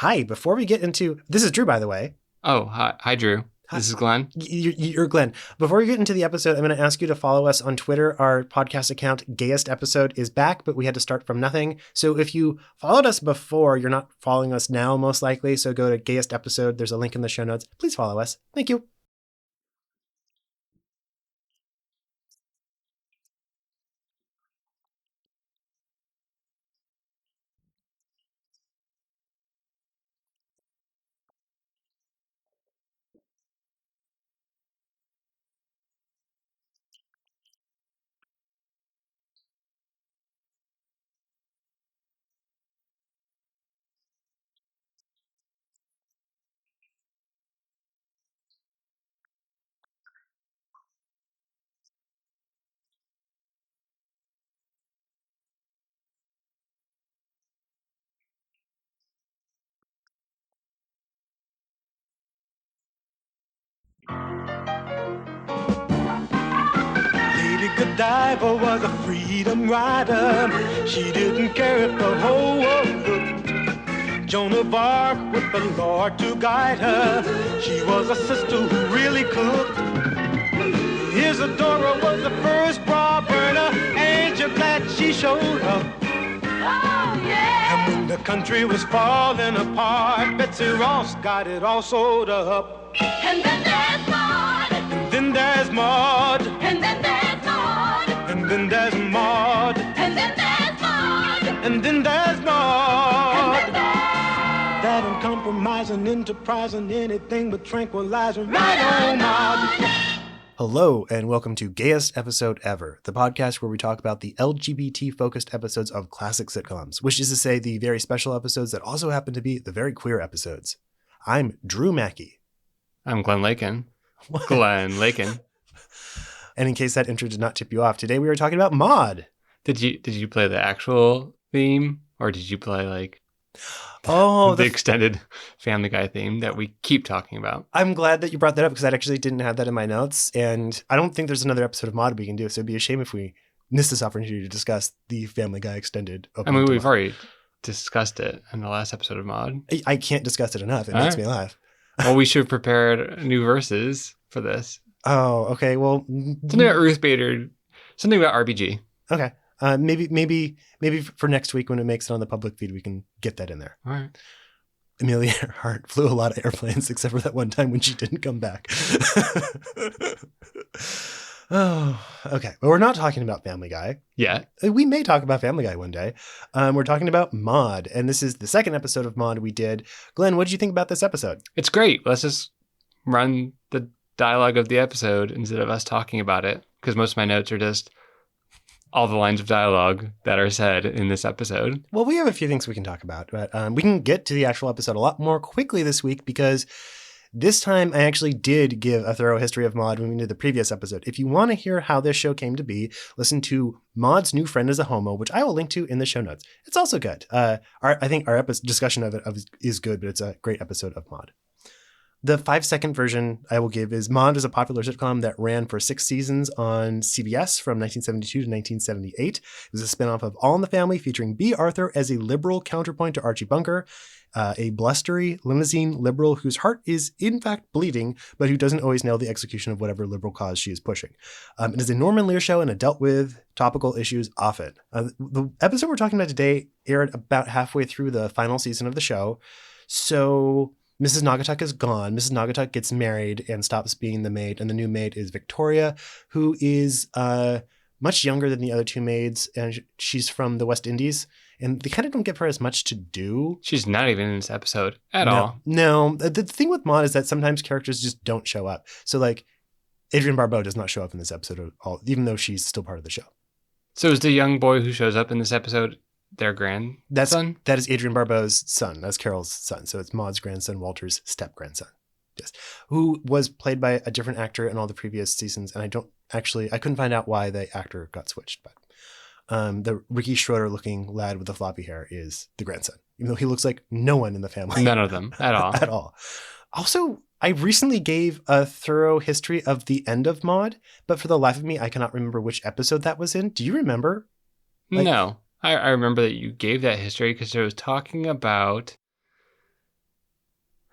Hi, before we get into... This is Drew, by the way. Oh, hi Drew. Hi. This is Glenn. You're Glenn. Before we get into the episode, I'm going to ask you to follow us on Twitter. Our podcast account, Gayest Episode, is back, but we had to start from nothing. So if you followed us before, you're not following us now, most likely. So go to Gayest Episode. There's a link in the show notes. Please follow us. Thank you. Lady Godiva was a freedom rider. She didn't care if the whole world looked. Joan of Arc with the Lord to guide her. She was a sister who really cooked. Isadora was the first bra burner. Ain't you glad she showed up? Oh, yeah! And when the country was falling apart, Betsy Ross got it all sewed up. And then there's Maude. And then there's Maude. And then there's Maude. And then there's Maude. And then there's Maude. And then there's Maude. And then there's... That uncompromising, enterprising, anything but tranquilizing. Right on, Maude. Hello, and welcome to Gayest Episode Ever, the podcast where we talk about the LGBT-focused episodes of classic sitcoms, which is to say the very special episodes that also happen to be the very queer episodes. I'm Drew Mackey. I'm Glenn Lakin. Glenn Lakin. And in case that intro did not tip you off, today we were talking about Maude. Did you play the actual theme, or did you play like the extended Family Guy theme that we keep talking about? I'm glad that you brought that up because I actually didn't have that in my notes, and I don't think there's another episode of Maude we can do, so it'd be a shame if we missed this opportunity to discuss the Family Guy extended opening. I mean, to we've Maude. already discussed it in the last episode of Maude. I can't discuss it enough. It All makes right. me laugh. Well, we should have prepared new verses for this. Oh, okay. Well, Something about Ruth Bader, something about RBG. okay. Maybe for next week when it makes it on the public feed, we can get that in there. All right. Amelia Earhart flew a lot of airplanes, except for that one time when she didn't come back. Oh, okay. But we're not talking about Family Guy. Yeah. We may talk about Family Guy one day. We're talking about Maude, and this is the second episode of Maude we did. Glenn, what did you think about this episode? It's great. Let's just run the dialogue of the episode instead of us talking about it, because most of my notes are just all the lines of dialogue that are said in this episode. Well, we have a few things we can talk about, but we can get to the actual episode a lot more quickly this week because this time I actually did give a thorough history of Maude when we did the previous episode. If you want to hear how this show came to be, listen to Maude's New Friend is a Homo, which I will link to in the show notes. It's also good. I think our discussion of it is good, but it's a great episode of Maude. The 5-second version I will give is Maude is a popular sitcom that ran for 6 seasons on CBS from 1972 to 1978. It was a spinoff of All in the Family featuring B. Arthur as a liberal counterpoint to Archie Bunker, a blustery limousine liberal whose heart is in fact bleeding, but who doesn't always nail the execution of whatever liberal cause she is pushing. It is a Norman Lear show and it dealt with topical issues often. The episode we're talking about today aired about halfway through the final season of the show. So Mrs. Naugatuck is gone. Mrs. Naugatuck gets married and stops being the maid, and the new maid is Victoria, who is much younger than the other two maids, and she's from the West Indies, and they kind of don't give her as much to do. She's not even in this episode at all. No, the thing with Maude is that sometimes characters just don't show up. So, like, Adrienne Barbeau does not show up in this episode at all, even though she's still part of the show. So is the young boy who shows up in this episode their grandson? That is Adrienne Barbeau's son. That's Carol's son. So it's Maude's grandson, Walter's step-grandson. Yes. Who was played by a different actor in all the previous seasons. And I couldn't find out why the actor got switched. But the Ricky Schroeder looking lad with the floppy hair is the grandson, even though he looks like no one in the family. None of them at all. At all. Also, I recently gave a thorough history of the end of Maude, but for the life of me, I cannot remember which episode that was in. Do you remember? No. I remember that you gave that history because it was talking about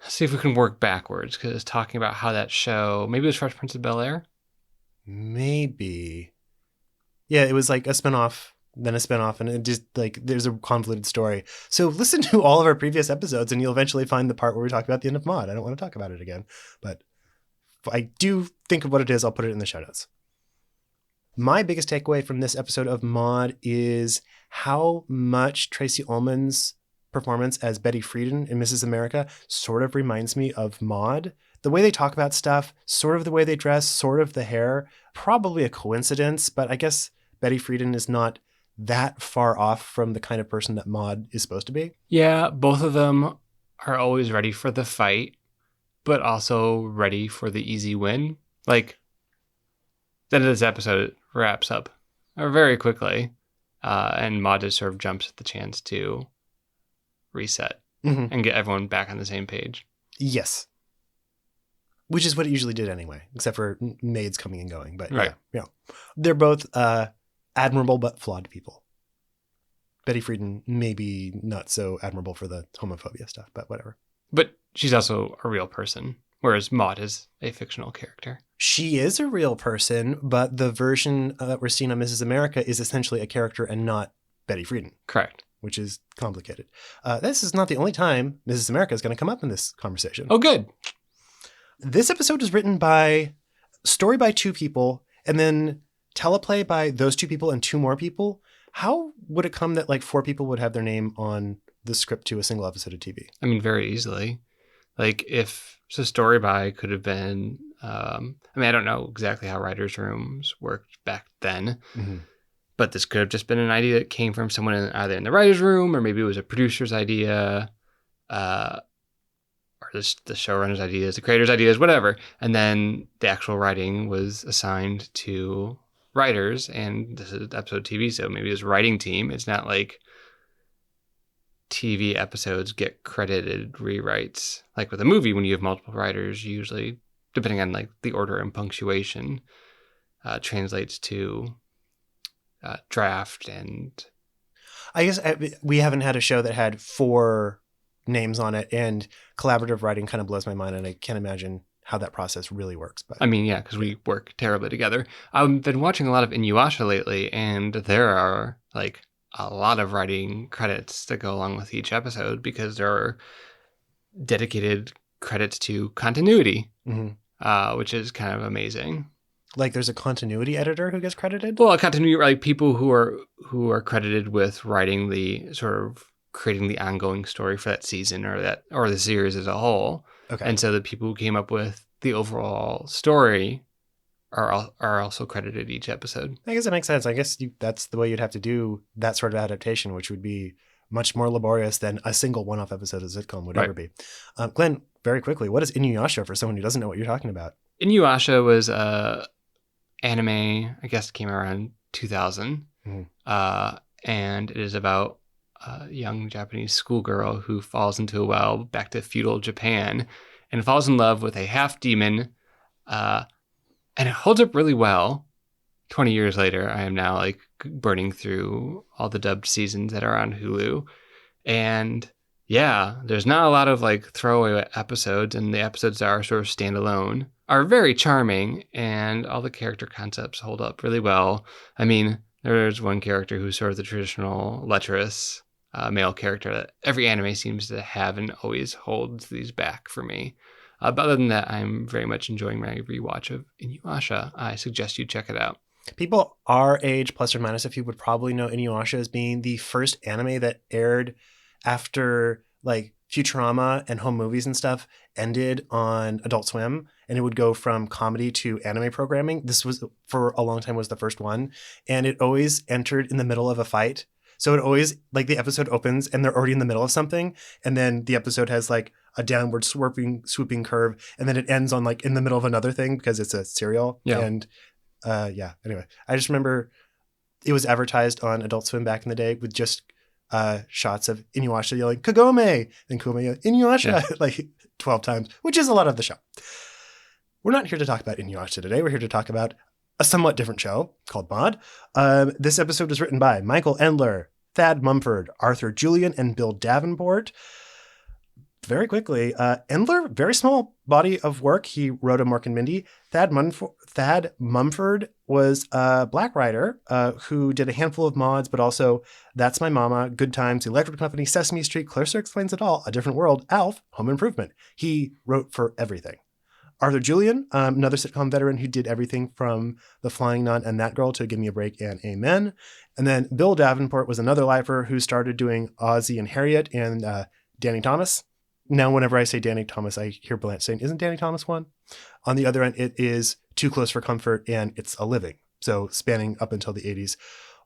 see if we can work backwards, because it's talking about how that show, maybe it was Fresh Prince of Bel-Air? Maybe. Yeah, it was like a spinoff, then a spinoff, and it just like there's a convoluted story. So listen to all of our previous episodes and you'll eventually find the part where we talk about the end of Maude. I don't want to talk about it again, but if I do think of what it is, I'll put it in the show notes. My biggest takeaway from this episode of Maude is how much Tracy Ullman's performance as Betty Friedan in Mrs. America sort of reminds me of Maude. The way they talk about stuff, sort of the way they dress, sort of the hair, probably a coincidence, but I guess Betty Friedan is not that far off from the kind of person that Maude is supposed to be. Yeah, both of them are always ready for the fight, but also ready for the easy win. Like, then this episode wraps up very quickly, and Maude just sort of jumps at the chance to reset and get everyone back on the same page. Yes. Which is what it usually did anyway, except for maids coming and going. But right. Yeah. They're both admirable but flawed people. Betty Friedan maybe not so admirable for the homophobia stuff, but whatever. But she's also a real person, whereas Maude is a fictional character. She is a real person, but the version that we're seeing on Mrs. America is essentially a character and not Betty Friedan. Correct. Which is complicated. This is not the only time Mrs. America is going to come up in this conversation. Oh, good. This episode is written by story by two people and then teleplay by those two people and two more people. How would it come that like four people would have their name on the script to a single episode of TV? I mean, very easily. Like if so, story by could have been, I mean, I don't know exactly how writers' rooms worked back then, but this could have just been an idea that came from someone either in the writer's room or maybe it was a producer's idea. Or the showrunner's ideas, the creator's ideas, whatever. And then the actual writing was assigned to writers, and this is episode TV, so maybe it was writing team. It's not like TV episodes get credited rewrites. Like with a movie, when you have multiple writers, usually, depending on like the order and punctuation, translates to draft. And I guess we haven't had a show that had four names on it, and collaborative writing kind of blows my mind, and I can't imagine how that process really works. But I mean, yeah, because we work terribly together. I've been watching a lot of Inuyasha lately, and there are like a lot of writing credits that go along with each episode because there are dedicated credits to continuity, which is kind of amazing. Like there's a continuity editor who gets credited? Well, a continuity, like people who are credited with writing the sort of creating the ongoing story for that season or the series as a whole. Okay. And so the people who came up with the overall story are also credited each episode. I guess it makes sense. I guess that's the way you'd have to do that sort of adaptation, which would be much more laborious than a single one-off episode of sitcom would ever be. Glenn, very quickly, what is Inuyasha for someone who doesn't know what you're talking about? Inuyasha was anime, I guess it came around 2000. And it is about a young Japanese schoolgirl who falls into a well back to feudal Japan and falls in love with a half demon. And it holds up really well. 20 years later, I am now like burning through all the dubbed seasons that are on Hulu. And yeah, there's not a lot of like throwaway episodes, and the episodes that are sort of standalone are very charming, and all the character concepts hold up really well. I mean, there's one character who's sort of the traditional lecherous male character that every anime seems to have and always holds these back for me. But other than that, I'm very much enjoying my rewatch of Inuyasha. I suggest you check it out. People our age, plus or minus a few, would probably know Inuyasha as being the first anime that aired after like Futurama and home movies and stuff ended on Adult Swim, and it would go from comedy to anime programming. This was, for a long time, was the first one, and it always entered in the middle of a fight. So it always, like, the episode opens and they're already in the middle of something, and then the episode has like a downward swooping curve, and then it ends on like in the middle of another thing because it's a serial. And anyway, I just remember it was advertised on Adult Swim back in the day with just shots of Inuyasha yelling Kagome and Kuma yelling Inuyasha like 12 times, which is a lot of the show. We're not here to talk about Inuyasha today. We're here to talk about a somewhat different show called Maude. This episode was written by Michael Endler, Thad Mumford, Arthur Julian, and Bill Davenport. very quickly, Endler, very small body of work. He wrote a Mork and Mindy. Thad Mumford was a black writer who did a handful of mods, but also That's My Mama, Good Times, Electric Company, Sesame Street, Clarissa Explains It All, A Different World, Alf, Home Improvement. He wrote for everything. Arthur Julian, another sitcom veteran who did everything from The Flying Nun and That Girl to Give Me a Break and Amen. And then Bill Davenport was another lifer who started doing Ozzie and Harriet and Danny Thomas. Now, whenever I say Danny Thomas, I hear Blanche saying, isn't Danny Thomas one? On the other end, it is Too Close for Comfort and It's a Living. So spanning up until the 80s.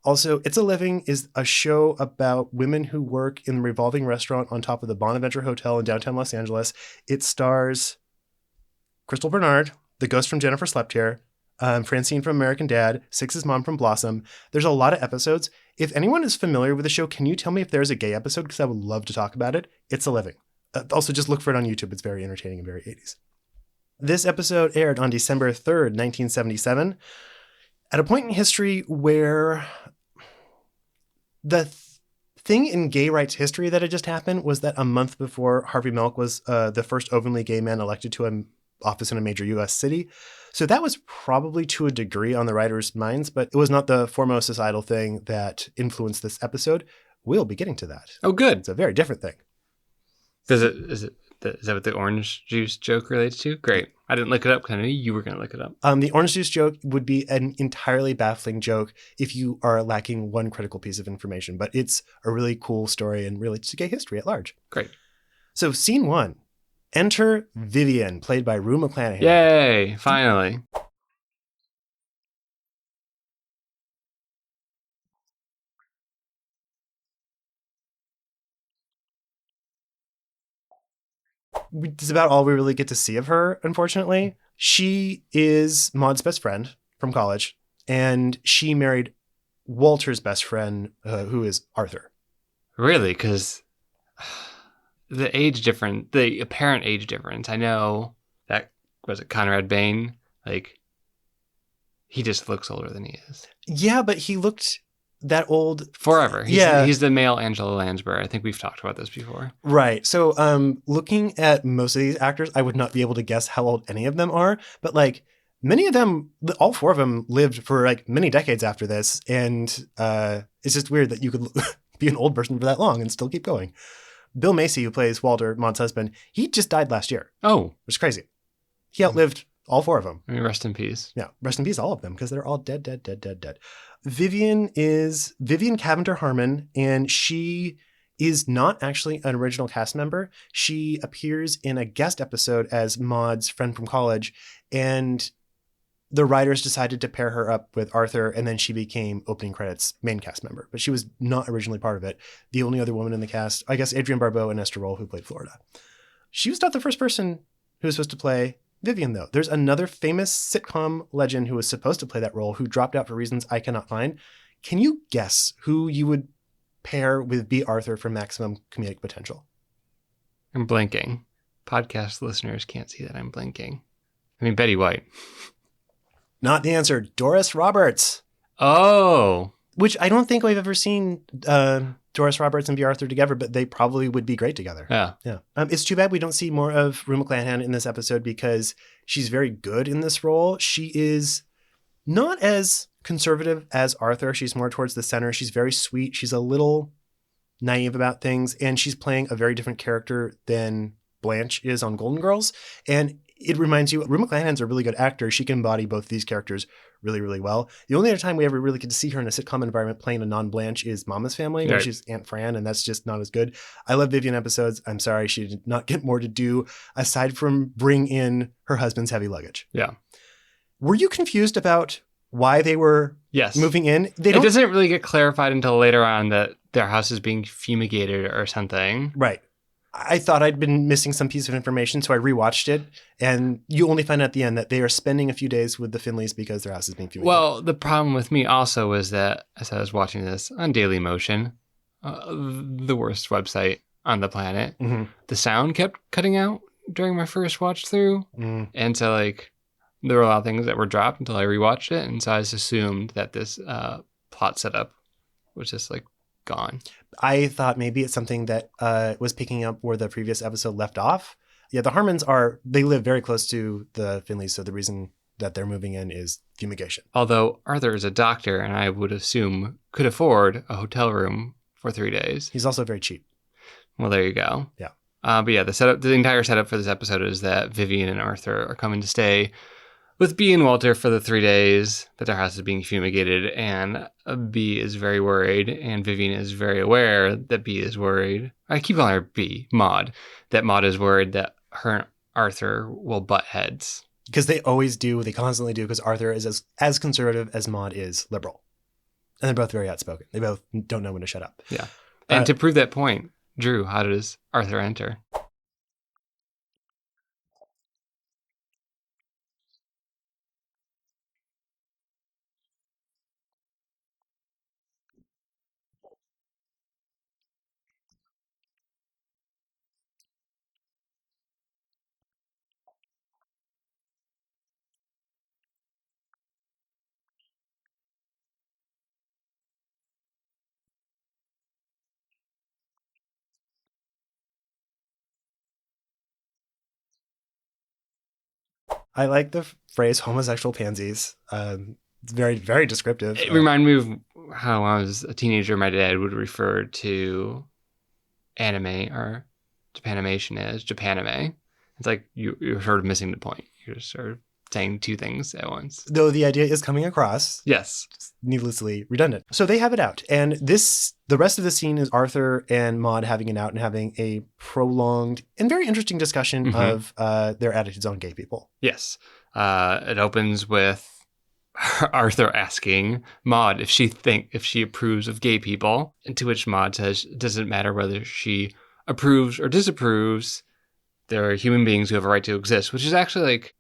Also, It's a Living is a show about women who work in the revolving restaurant on top of the Bonaventure Hotel in downtown Los Angeles. It stars Crystal Bernard, the ghost from Jennifer Slept Here, Francine from American Dad, Six's mom from Blossom. There's a lot of episodes. If anyone is familiar with the show, can you tell me if there's a gay episode? Because I would love to talk about it. It's a Living. Also, just look for it on YouTube. It's very entertaining and very 80s. This episode aired on December 3rd, 1977, at a point in history where the thing in gay rights history that had just happened was that a month before Harvey Milk was the first openly gay man elected to an office in a major U.S. city. So that was probably to a degree on the writers' minds, but it was not the foremost societal thing that influenced this episode. We'll be getting to that. Oh, good. It's a very different thing. Is that what the orange juice joke relates to? Great. I didn't look it up because I knew you were going to look it up. The orange juice joke would be an entirely baffling joke if you are lacking one critical piece of information, but it's a really cool story and relates to gay history at large. Great. So scene 1, enter Vivian, played by Rue McClanahan. Yay, finally. It's about all we really get to see of her, unfortunately. She is Maude's best friend from college, and she married Walter's best friend, who is Arthur. Really? Because the apparent age difference, I know that, was it Conrad Bain? Like, he just looks older than he is. Yeah, but he looked that old forever. Yeah. He's the male Angela Lansbury. I think we've talked about this before. Right. So looking at most of these actors, I would not be able to guess how old any of them are, but like many of them, all 4 of them lived for like many decades after this. And it's just weird that you could be an old person for that long and still keep going. Bill Macy, who plays Walter, Maude's husband, he just died last year. Oh. Which is crazy. He outlived all 4 of them. I mean, rest in peace. Yeah, rest in peace, all of them, because they're all dead. Vivian is Vivian Cavender Harmon, and she is not actually an original cast member. She appears in a guest episode as Maude's friend from college, and the writers decided to pair her up with Arthur, and then she became opening credits main cast member. But she was not originally part of it. The only other woman in the cast, I guess, Adrienne Barbeau and Esther Roll, who played Florida. She was not the first person who was supposed to play Vivian, though. There's another famous sitcom legend who was supposed to play that role who dropped out for reasons I cannot find. Can you guess who you would pair with B. Arthur for maximum comedic potential? I'm blinking. Podcast listeners can't see that I'm blinking. I mean, Betty White. Not the answer. Doris Roberts. Oh. Which I don't think we've ever seen Doris Roberts and B. Arthur together, but they probably would be great together. Yeah. It's too bad we don't see more of Rue McClanahan in this episode because she's very good in this role. She is not as conservative as Arthur. She's more towards the center. She's very sweet. She's a little naive about things, and she's playing a very different character than Blanche is on Golden Girls. And it reminds you, Rue McClanahan's a really good actor. She can embody both these characters really, really well. The only other time we ever really get to see her in a sitcom environment playing a non-Blanche is Mama's Family, where she's Aunt Fran, and that's just not as good. I love Vivian episodes. I'm sorry she did not get more to do aside from bring in her husband's heavy luggage. Yeah. Were you confused about why they were moving in? It doesn't really get clarified until later on that their house is being fumigated or something. Right. I thought I'd been missing some piece of information, so I rewatched it, and you only find out at the end that they are spending a few days with the Finleys because their house is being fumigated. Well, the problem with me also was that as I was watching this on Daily Motion, the worst website on the planet, the sound kept cutting out during my first watch through, and so like there were a lot of things that were dropped until I rewatched it, and so I just assumed that this plot setup was just like gone. I thought maybe it's something that was picking up where the previous episode left off. Yeah, the Harmons they live very close to the Finleys, so the reason that they're moving in is fumigation. Although Arthur is a doctor and I would assume could afford a hotel room for 3 days. He's also very cheap. Well, there you go. Yeah. But yeah, the entire setup for this episode is that Vivian and Arthur are coming to stay with B and Walter for the 3 days that their house is being fumigated, and B is very worried, and Vivian is very aware that B is worried. I keep calling her B, Maude, that Maude is worried that her and Arthur will butt heads. Because they always do, they constantly do, because Arthur is as conservative as Maude is liberal. And they're both very outspoken. They both don't know when to shut up. Yeah. And to prove that point, Drew, how does Arthur enter? I like the phrase homosexual pansies. It's very, very descriptive. It reminded me of how when I was a teenager, my dad would refer to anime or Japanimation as Japanime. It's like you're sort of missing the point. You're sort of saying two things at once. Though the idea is coming across. Yes. Needlessly redundant. So they have it out. And the rest of the scene is Arthur and Maude having it out and having a prolonged and very interesting discussion of their attitudes on gay people. Yes. It opens with Arthur asking Maude if she approves of gay people, and to which Maude says it doesn't matter whether she approves or disapproves. There are human beings who have a right to exist, which is actually like,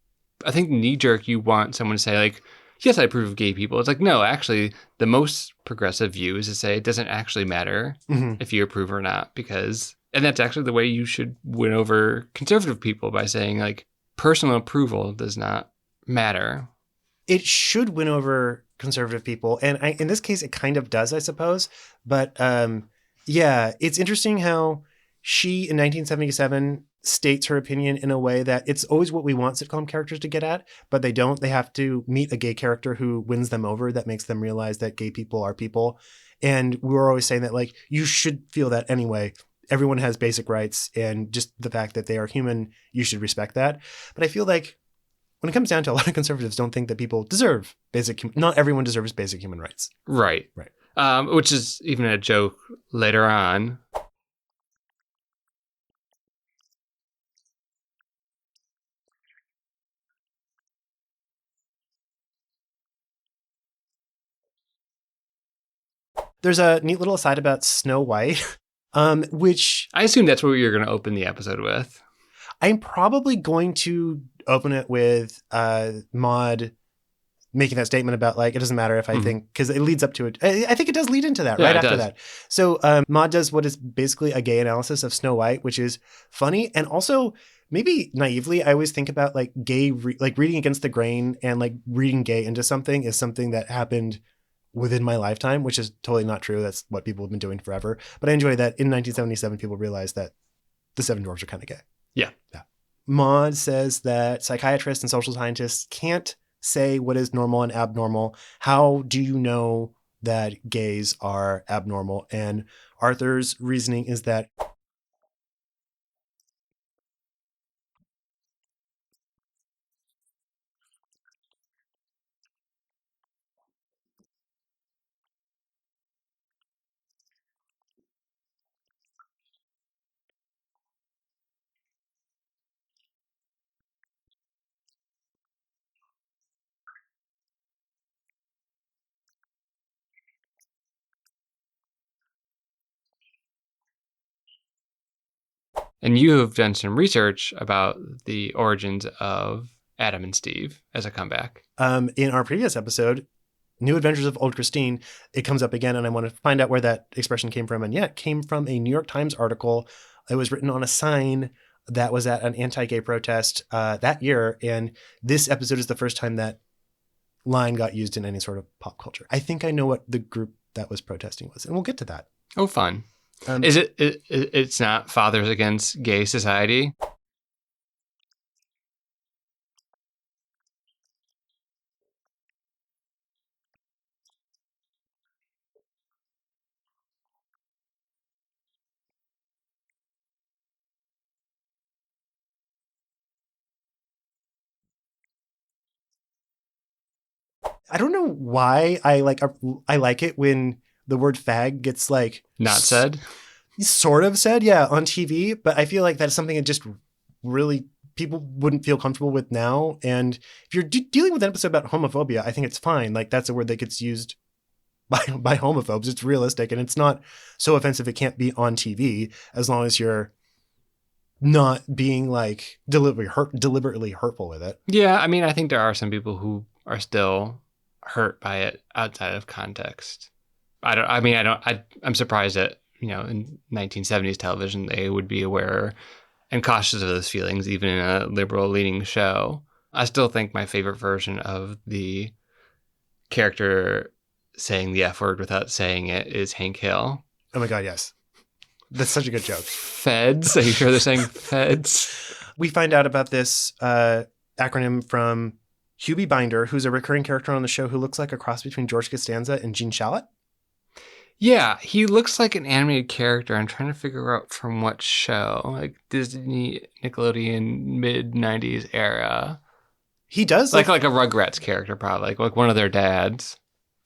I think knee-jerk, you want someone to say like, yes, I approve of gay people. It's like, no, actually, the most progressive view is to say it doesn't actually matter if you approve or not, and that's actually the way you should win over conservative people, by saying like, personal approval does not matter. It should win over conservative people. And in this case, it kind of does, I suppose. But yeah, it's interesting how she, in 1977, states her opinion in a way that it's always what we want sitcom characters to get at, but they don't. They have to meet a gay character who wins them over, that makes them realize that gay people are people. And we were always saying that, like, you should feel that anyway. Everyone has basic rights, and just the fact that they are human, you should respect that. But I feel like when it comes down to, a lot of conservatives don't think that people deserve not everyone deserves basic human rights. Right. Which is even a joke later on. There's a neat little aside about Snow White, which I assume that's what you're going to open the episode with. I'm probably going to open it with Maude making that statement about, like, it doesn't matter if I think, because it leads up to it. I think it does lead into that right after that. So Maude does what is basically a gay analysis of Snow White, which is funny. And also, maybe naively, I always think about like gay, like reading against the grain and like reading gay into something is something that happened within my lifetime, which is totally not true. That's what people have been doing forever. But I enjoy that in 1977, people realized that the Seven Dwarfs are kind of gay. Yeah. Maude says that psychiatrists and social scientists can't say what is normal and abnormal. How do you know that gays are abnormal? And Arthur's reasoning is that And you have done some research about the origins of Adam and Steve as a comeback. In our previous episode, New Adventures of Old Christine, it comes up again, and I want to find out where that expression came from. And yeah, it came from a New York Times article. It was written on a sign that was at an anti-gay protest that year. And this episode is the first time that line got used in any sort of pop culture. I think I know what the group that was protesting was, and we'll get to that. Oh, fun. Is it's not Fathers Against Gay Society? I don't know why I like it when the word fag gets like Not said? sort of said, yeah, on TV, but I feel like that's something that just really people wouldn't feel comfortable with now. And if you're dealing with an episode about homophobia, I think it's fine. Like that's a word that gets used by homophobes. It's realistic and it's not so offensive it can't be on TV as long as you're not being like deliberately hurtful with it. Yeah, I mean, I think there are some people who are still hurt by it outside of context. I'm surprised that, in 1970s television, they would be aware and cautious of those feelings, even in a liberal leaning show. I still think my favorite version of the character saying the F word without saying it is Hank Hill. Oh my God, yes. That's such a good joke. Feds? Are you sure they're saying feds? We find out about this acronym from Hubie Binder, who's a recurring character on the show who looks like a cross between George Costanza and Gene Shalit. Yeah, he looks like an animated character. I'm trying to figure out from what show, like Disney, Nickelodeon, mid-90s era. He does like a Rugrats character, probably, like one of their dads.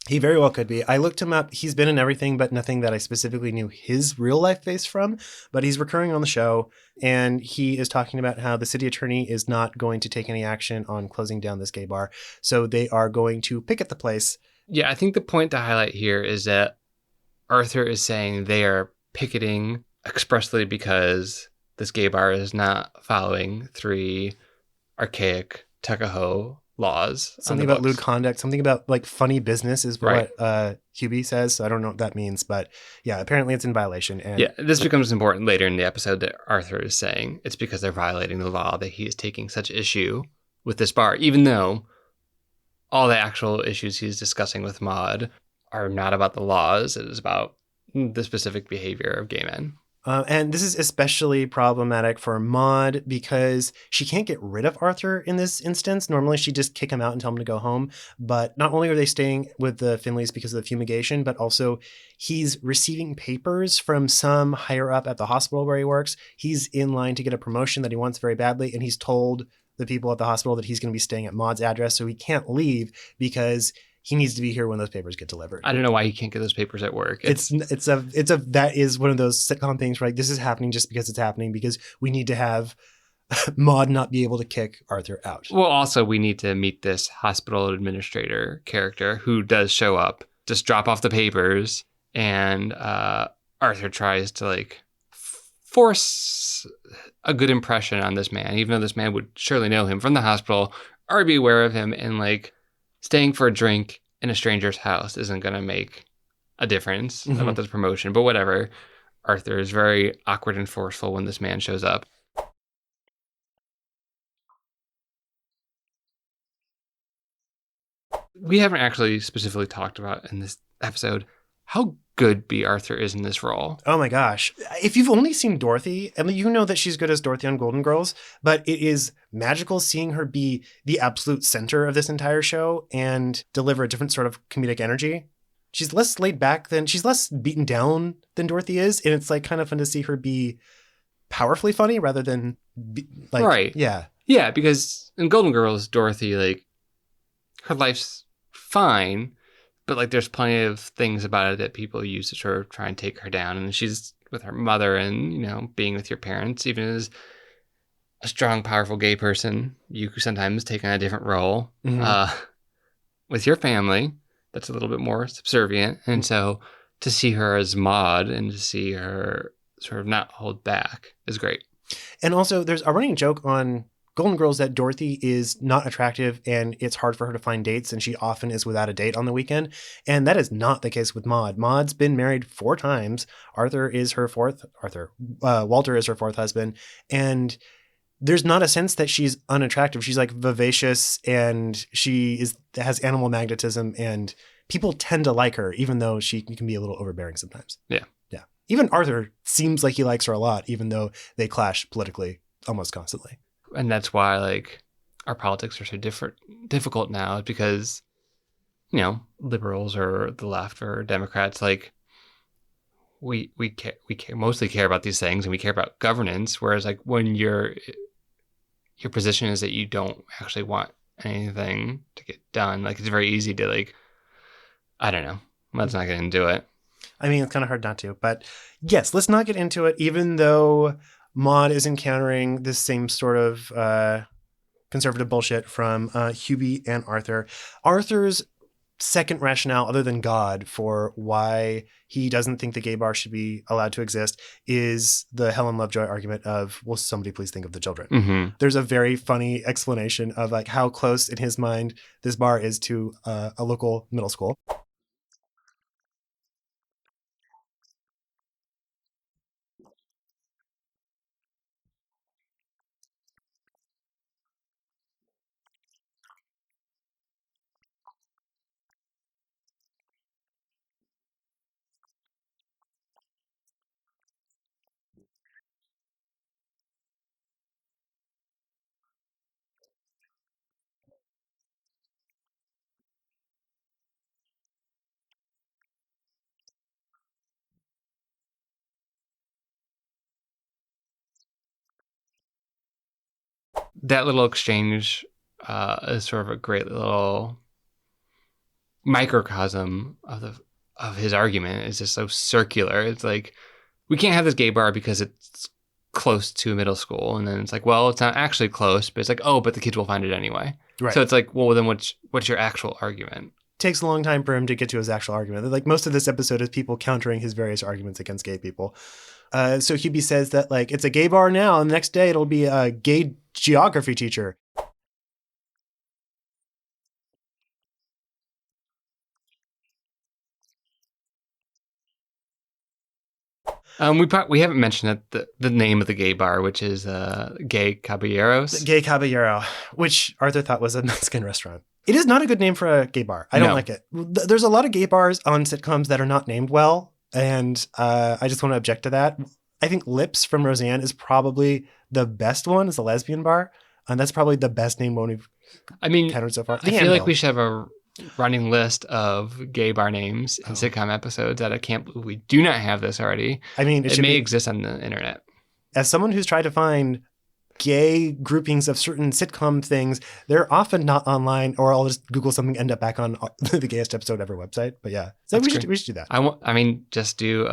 He very well could be. I looked him up. He's been in everything, but nothing that I specifically knew his real life face from. But he's recurring on the show, and he is talking about how the city attorney is not going to take any action on closing down this gay bar. So they are going to picket the place. Yeah, I think the point to highlight here is that Arthur is saying they are picketing expressly because this gay bar is not following 3 archaic Tuckahoe laws. Something about lewd conduct, something about like funny business is what Hubie says. So I don't know what that means, but yeah, apparently it's in violation. And yeah, this becomes important later in the episode that Arthur is saying it's because they're violating the law that he is taking such issue with this bar, even though all the actual issues he's discussing with Maude are not about the laws. It is about the specific behavior of gay men. And this is especially problematic for Maude because she can't get rid of Arthur in this instance. Normally, she'd just kick him out and tell him to go home. But not only are they staying with the Finleys because of the fumigation, but also he's receiving papers from some higher up at the hospital where he works. He's in line to get a promotion that he wants very badly. And he's told the people at the hospital that he's going to be staying at Maude's address. So he can't leave because he needs to be here when those papers get delivered. I don't know why he can't get those papers at work. That is one of those sitcom things where like, this is happening just because it's happening because we need to have Maude not be able to kick Arthur out. Well, also we need to meet this hospital administrator character who does show up, just drop off the papers, and Arthur tries to like force a good impression on this man, even though this man would surely know him from the hospital or be aware of him, and like staying for a drink in a stranger's house isn't going to make a difference about this promotion. But whatever. Arthur is very awkward and forceful when this man shows up. We haven't actually specifically talked about in this episode how good B. Arthur is in this role. Oh my gosh. If you've only seen Dorothy, and you know that she's good as Dorothy on Golden Girls, but it is magical seeing her be the absolute center of this entire show and deliver a different sort of comedic energy. She's less laid back she's less beaten down than Dorothy is. And it's like kind of fun to see her be powerfully funny rather than right. Yeah. Yeah. Because in Golden Girls, Dorothy, like her life's fine, but like there's plenty of things about it that people use to sort of try and take her down. And she's with her mother and, being with your parents, even as a strong, powerful gay person, you sometimes take on a different role. With your family, that's a little bit more subservient. And so to see her as Maude and to see her sort of not hold back is great. And also there's a running joke on Golden Girls that Dorothy is not attractive and it's hard for her to find dates and she often is without a date on the weekend. And that is not the case with Maude. Maude's been married 4 times. Walter is her fourth husband. And there's not a sense that she's unattractive. She's like vivacious and has animal magnetism and people tend to like her even though she can be a little overbearing sometimes. Yeah. Yeah. Even Arthur seems like he likes her a lot, even though they clash politically almost constantly. And that's why, like, our politics are so difficult now, because, you know, liberals or the left or Democrats, like, we mostly care about these things, and we care about governance. Whereas, like, when your position is that you don't actually want anything to get done, like, it's very easy to, like, I don't know. Let's not get into it. I mean, it's kind of hard not to, but yes, let's not get into it, even though Maude is encountering this same sort of conservative bullshit from Hubie and Arthur. Arthur's second rationale, other than God, for why he doesn't think the gay bar should be allowed to exist is the Helen Lovejoy argument of, will somebody please think of the children? Mm-hmm. There's a very funny explanation of like how close in his mind this bar is to a local middle school. That little exchange is sort of a great little microcosm of his argument. It's just so circular. It's like, we can't have this gay bar because it's close to a middle school. And then it's like, well, it's not actually close, but it's like, oh, but the kids will find it anyway. Right. So it's like, well, then what's your actual argument? Takes a long time for him to get to his actual argument. Like, most of this episode is people countering his various arguments against gay people. So Hubie says that, like, it's a gay bar now, and the next day it'll be a gay geography teacher. We haven't mentioned that the name of the gay bar, which is Gay Caballeros. Gay Caballero, which Arthur thought was a Mexican restaurant. It is not a good name for a gay bar. I don't like it. There's a lot of gay bars on sitcoms that are not named well, and I just want to object to that. I think Lips from Roseanne is probably the best one. It's a lesbian bar, and that's probably the best name one we've encountered so far. I feel like we should have a running list of gay bar names in sitcom episodes that I can't believe we do not have this already. I mean, it may exist on the internet. As someone who's tried to find gay groupings of certain sitcom things, they're often not online, or I'll just Google something, end up back on the Gayest Episode Ever website. But yeah, so we should do that. I mean, just do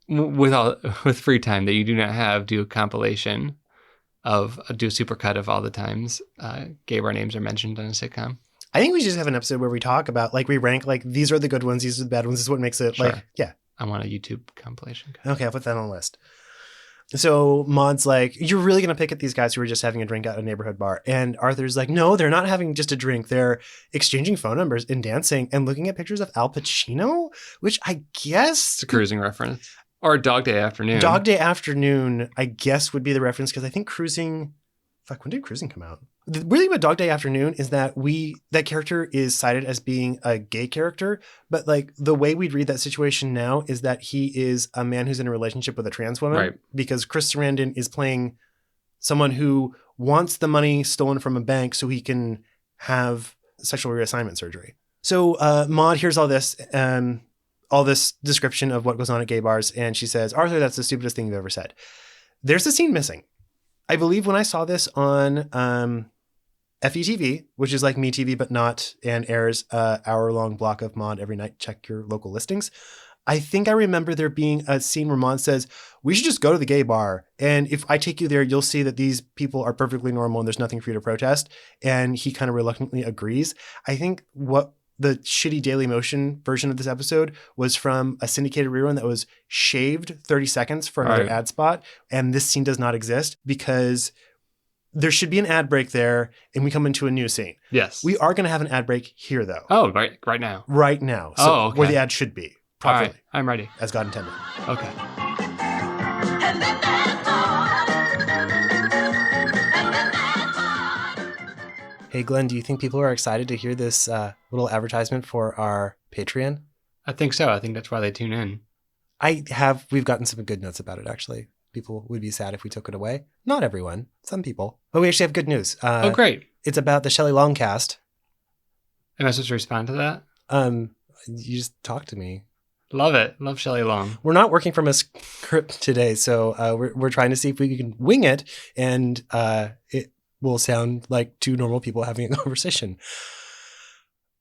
with free time that you do not have, do a compilation of do a supercut of all the times gay bar names are mentioned on a sitcom. I think we should just have an episode where we talk about, like, we rank, like, these are the good ones, these are the bad ones. This is what makes it, like, yeah. I want a YouTube compilation. Okay, I'll put that on the list. So Maude's like, you're really going to pick at these guys who are just having a drink at a neighborhood bar. And Arthur's like, no, they're not having just a drink. They're exchanging phone numbers and dancing and looking at pictures of Al Pacino, which I guess... It's a cruising reference. Or Dog Day Afternoon. Dog Day Afternoon, I guess, would be the reference, because I think Cruising... Fuck, when did Cruising come out? The weird thing about Dog Day Afternoon is that that character is cited as being a gay character, but, like, the way we'd read that situation now is that he is a man who's in a relationship with a trans woman, right? Because Chris Sarandon is playing someone who wants the money stolen from a bank so he can have sexual reassignment surgery. So Maude hears all this description of what goes on at gay bars, and she says, Arthur, that's the stupidest thing you've ever said. There's a scene missing. I believe when I saw this on FETV, which is like MeTV but not, and airs an hour-long block of Maude every night, check your local listings, I think I remember there being a scene where Maude says, we should just go to the gay bar, and if I take you there, you'll see that these people are perfectly normal and there's nothing for you to protest. And he kind of reluctantly agrees. I think what the shitty Daily Motion version of this episode was from a syndicated rerun that was shaved 30 seconds for another ad spot. And this scene does not exist because there should be an ad break there and we come into a new scene. Yes. We are going to have an ad break here, though. Oh, right now. Right now. So okay. Where the ad should be. Properly. All right. I'm ready. As God intended. Okay. And then there's Maude. And then there's Maude. Hey, Glenn, do you think people are excited to hear this little advertisement for our Patreon? I think so. I think that's why they tune in. We've gotten some good notes about it, actually. People would be sad if we took it away. Not everyone, some people. But we actually have good news. Oh, great. It's about the Shelley Long cast. Am I supposed to respond to that? You just talk to me. Love it. Love Shelley Long. We're not working from a script today, so we're trying to see if we can wing it, and it will sound like two normal people having a conversation.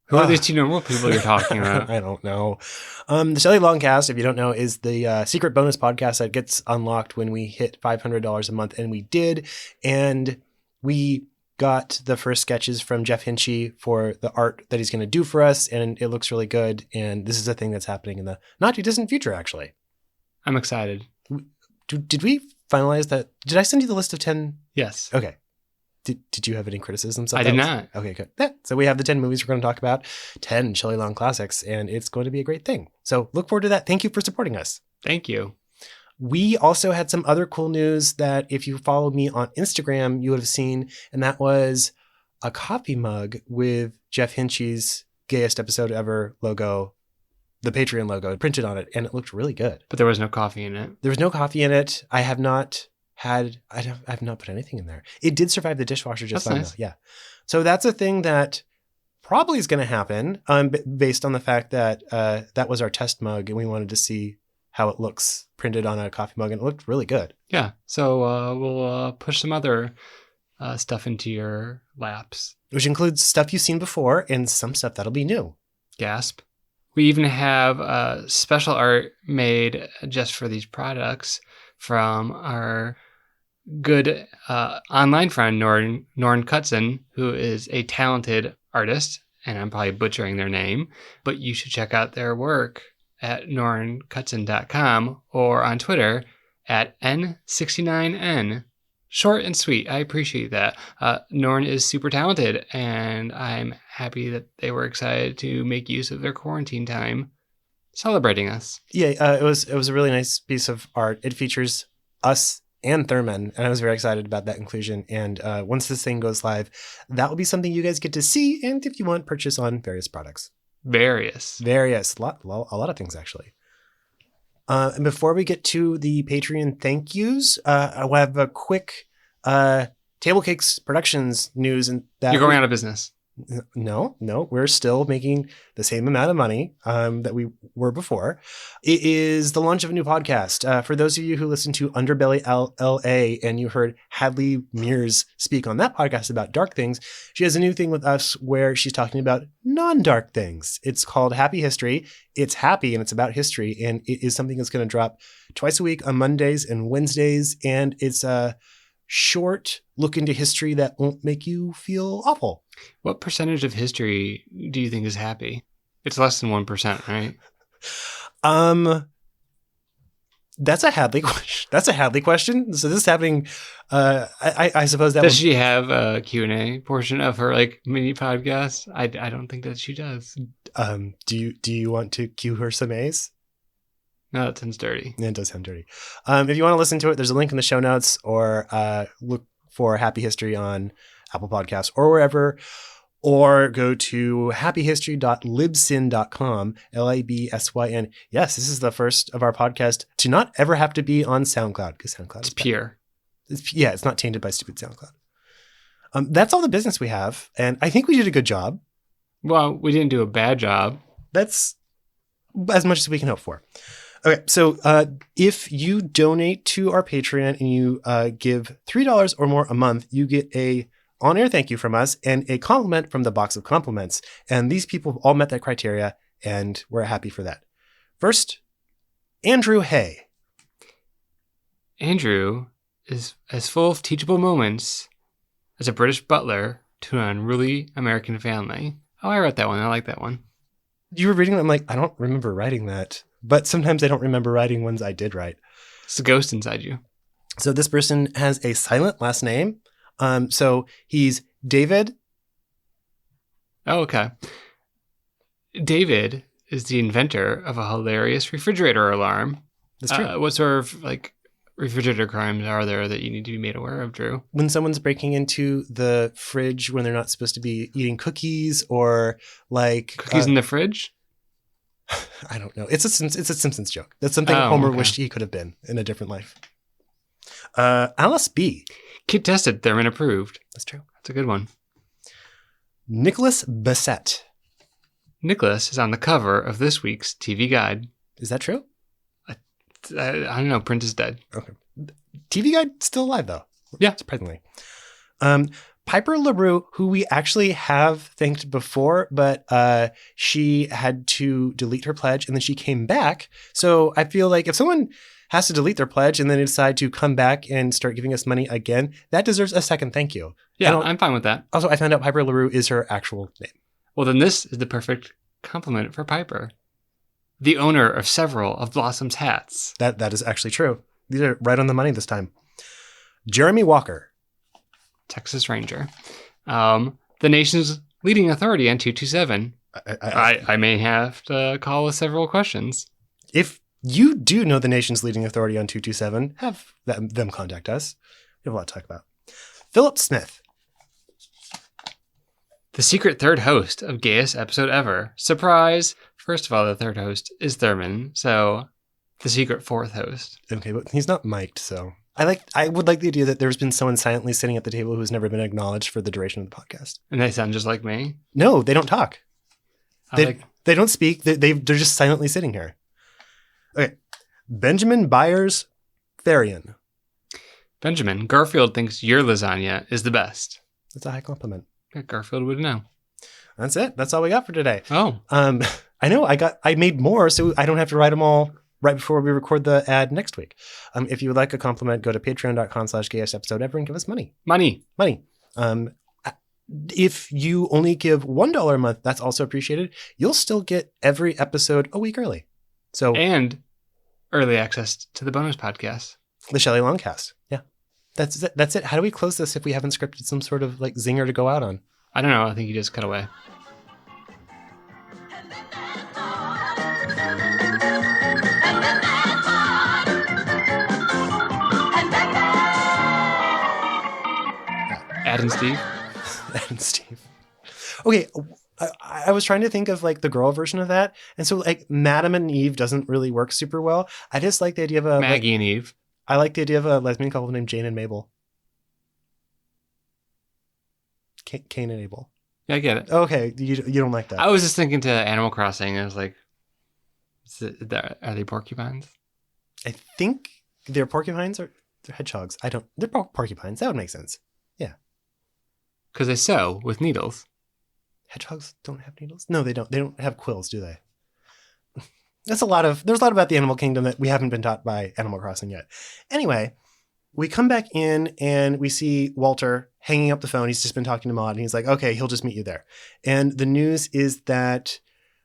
Who are these two normal people you're talking about? I don't know. The Shelley Long cast, if you don't know, is the secret bonus podcast that gets unlocked when we hit $500 a month, and we did, and we got the first sketches from Jeff Hinchy for the art that he's going to do for us, and it looks really good. And this is a thing that's happening in the not too distant future, actually. I'm excited. Did we finalize that? Did I send you the list of 10? Yes. Okay. Did you have any criticisms? I did not. Okay, good. Yeah. So we have the 10 movies we're going to talk about, 10 Shelley Long classics, and it's going to be a great thing. So look forward to that. Thank you for supporting us. Thank you. We also had some other cool news that if you follow me on Instagram, you would have seen, and that was a coffee mug with Jeff Hinchy's Gayest Episode Ever logo, the Patreon logo printed on it, and it looked really good. But there was no coffee in it. There was no coffee in it. I have not put anything in there. It did survive the dishwasher just fine, nice. though. Yeah. So that's a thing that probably is going to happen based on the fact that that was our test mug, and we wanted to see how it looks printed on a coffee mug, and it looked really good. Yeah. So we'll push some other stuff into your laps. Which includes stuff you've seen before and some stuff that'll be new. Gasp. We even have special art made just for these products from our good online friend, Norn Cutzen, who is a talented artist, and I'm probably butchering their name, but you should check out their work at norncutzen.com or on Twitter at N69N. Short and sweet. I appreciate that. Norn is super talented, and I'm happy that they were excited to make use of their quarantine time celebrating us. Yeah, it was a really nice piece of art. It features us and Thurman, and I was very excited about that inclusion. And once this thing goes live, that will be something you guys get to see, and if you want, purchase on various products. Various. A lot of things, actually. And before we get to the Patreon thank yous, I will have a quick Table Cakes Productions news. And that You're going out of business. No, we're still making the same amount of money that we were before. It is the launch of a new podcast. For those of you who listen to Underbelly LA and you heard Hadley Mears speak on that podcast about dark things, she has a new thing with us where she's talking about non-dark things. It's called Happy History. It's happy and it's about history, and it is something that's going to drop twice a week on Mondays and Wednesdays, and it's a short look into history that won't make you feel awful. What percentage of history do you think is happy? It's less than 1%, right? That's a Hadley question. So this is happening. I suppose that does she have a Q&A portion of her mini podcast? I don't think that she does. Do you want to cue her some A's? No, that sounds dirty. Yeah, it does sound dirty. If you want to listen to it, there's a link in the show notes, or look for Happy History on Apple Podcasts or wherever, or go to happyhistory.libsyn.com, Libsyn. Yes, this is the first of our podcast to not ever have to be on SoundCloud, because SoundCloud It's is pure. It's not tainted by stupid SoundCloud. That's all the business we have, and I think we did a good job. Well, we didn't do a bad job. That's as much as we can hope for. Okay, so if you donate to our Patreon and you give $3 or more a month, you get a on-air thank you from us and a compliment from the box of compliments. And these people have all met that criteria, and we're happy for that. First, Andrew Hay. Andrew is as full of teachable moments as a British butler to an unruly American family. Oh, I wrote that one. I like that one. You were reading it. I'm like, I don't remember writing that. But sometimes I don't remember writing ones I did write. It's a ghost inside you. So this person has a silent last name. So he's David. Oh, okay. David is the inventor of a hilarious refrigerator alarm. That's true. What sort of refrigerator crimes are there that you need to be made aware of, Drew? When someone's breaking into the fridge when they're not supposed to be eating cookies, or cookies in the fridge? I don't know. It's a Simpsons joke. That's something Oh, Homer okay. wished he could have been in a different life. Alice B. Kid tested, Thurman approved. That's true. That's a good one. Nicholas Bassett. Nicholas is on the cover of this week's TV Guide. Is that true? I don't know. Print is dead. Okay. TV Guide still alive though. Yeah. Surprisingly. Piper LaRue, who we actually have thanked before, but she had to delete her pledge and then she came back. So I feel like if someone has to delete their pledge and then they decide to come back and start giving us money again, that deserves a second thank you. Yeah, I'm fine with that. Also, I found out Piper LaRue is her actual name. Well, then this is the perfect compliment for Piper, the owner of several of Blossom's hats. That is actually true. These are right on the money this time. Jeremy Walker. Texas Ranger. The nation's leading authority on 227. I may have to call with several questions. If you do know the nation's leading authority on 227, have them contact us. We have a lot to talk about. Philip Smith. The secret third host of Gayest episode ever. Surprise! First of all, the third host is Thurman, so the secret fourth host. Okay, but he's not mic'd, so I would like the idea that there's been someone silently sitting at the table who's never been acknowledged for the duration of the podcast. And they sound just like me. No, they don't talk. I They don't speak. They're just silently sitting here. Okay. Benjamin Byers Therian. Benjamin, Garfield thinks your lasagna is the best. That's a high compliment. Yeah, Garfield would know. That's it. That's all we got for today. Oh, I know I made more, so I don't have to write them all right before we record the ad next week. If you would like a compliment, go to patreon.com/gayest episode ever and give us money. money. If you only give $1 a month, that's also appreciated. You'll still get every episode a week early. So And early access to the bonus podcast. the Shelley Longcast. Yeah. That's it. That's it. How do we close this if we haven't scripted some sort of like zinger to go out on? I don't know. I think you just cut away. Ad and Steve. And Steve. Okay. I was trying to think of like the girl version of that. And so like Madam and Eve doesn't really work super well. I just like the idea of Maggie and Eve. I like the idea of a lesbian couple named Jane and Mabel. Cain and Abel. Yeah, I get it. Okay, you don't like that. I was just thinking to Animal Crossing. I was like, are they porcupines? I think they're porcupines or they're hedgehogs. They're porcupines. That would make sense. Yeah. Because they sew with needles. Hedgehogs don't have needles? No, they don't. They don't have quills, do they? There's a lot about the animal kingdom that we haven't been taught by Animal Crossing yet. Anyway, we come back in and we see Walter hanging up the phone. He's just been talking to Maude and he's like, okay, he'll just meet you there. And the news is that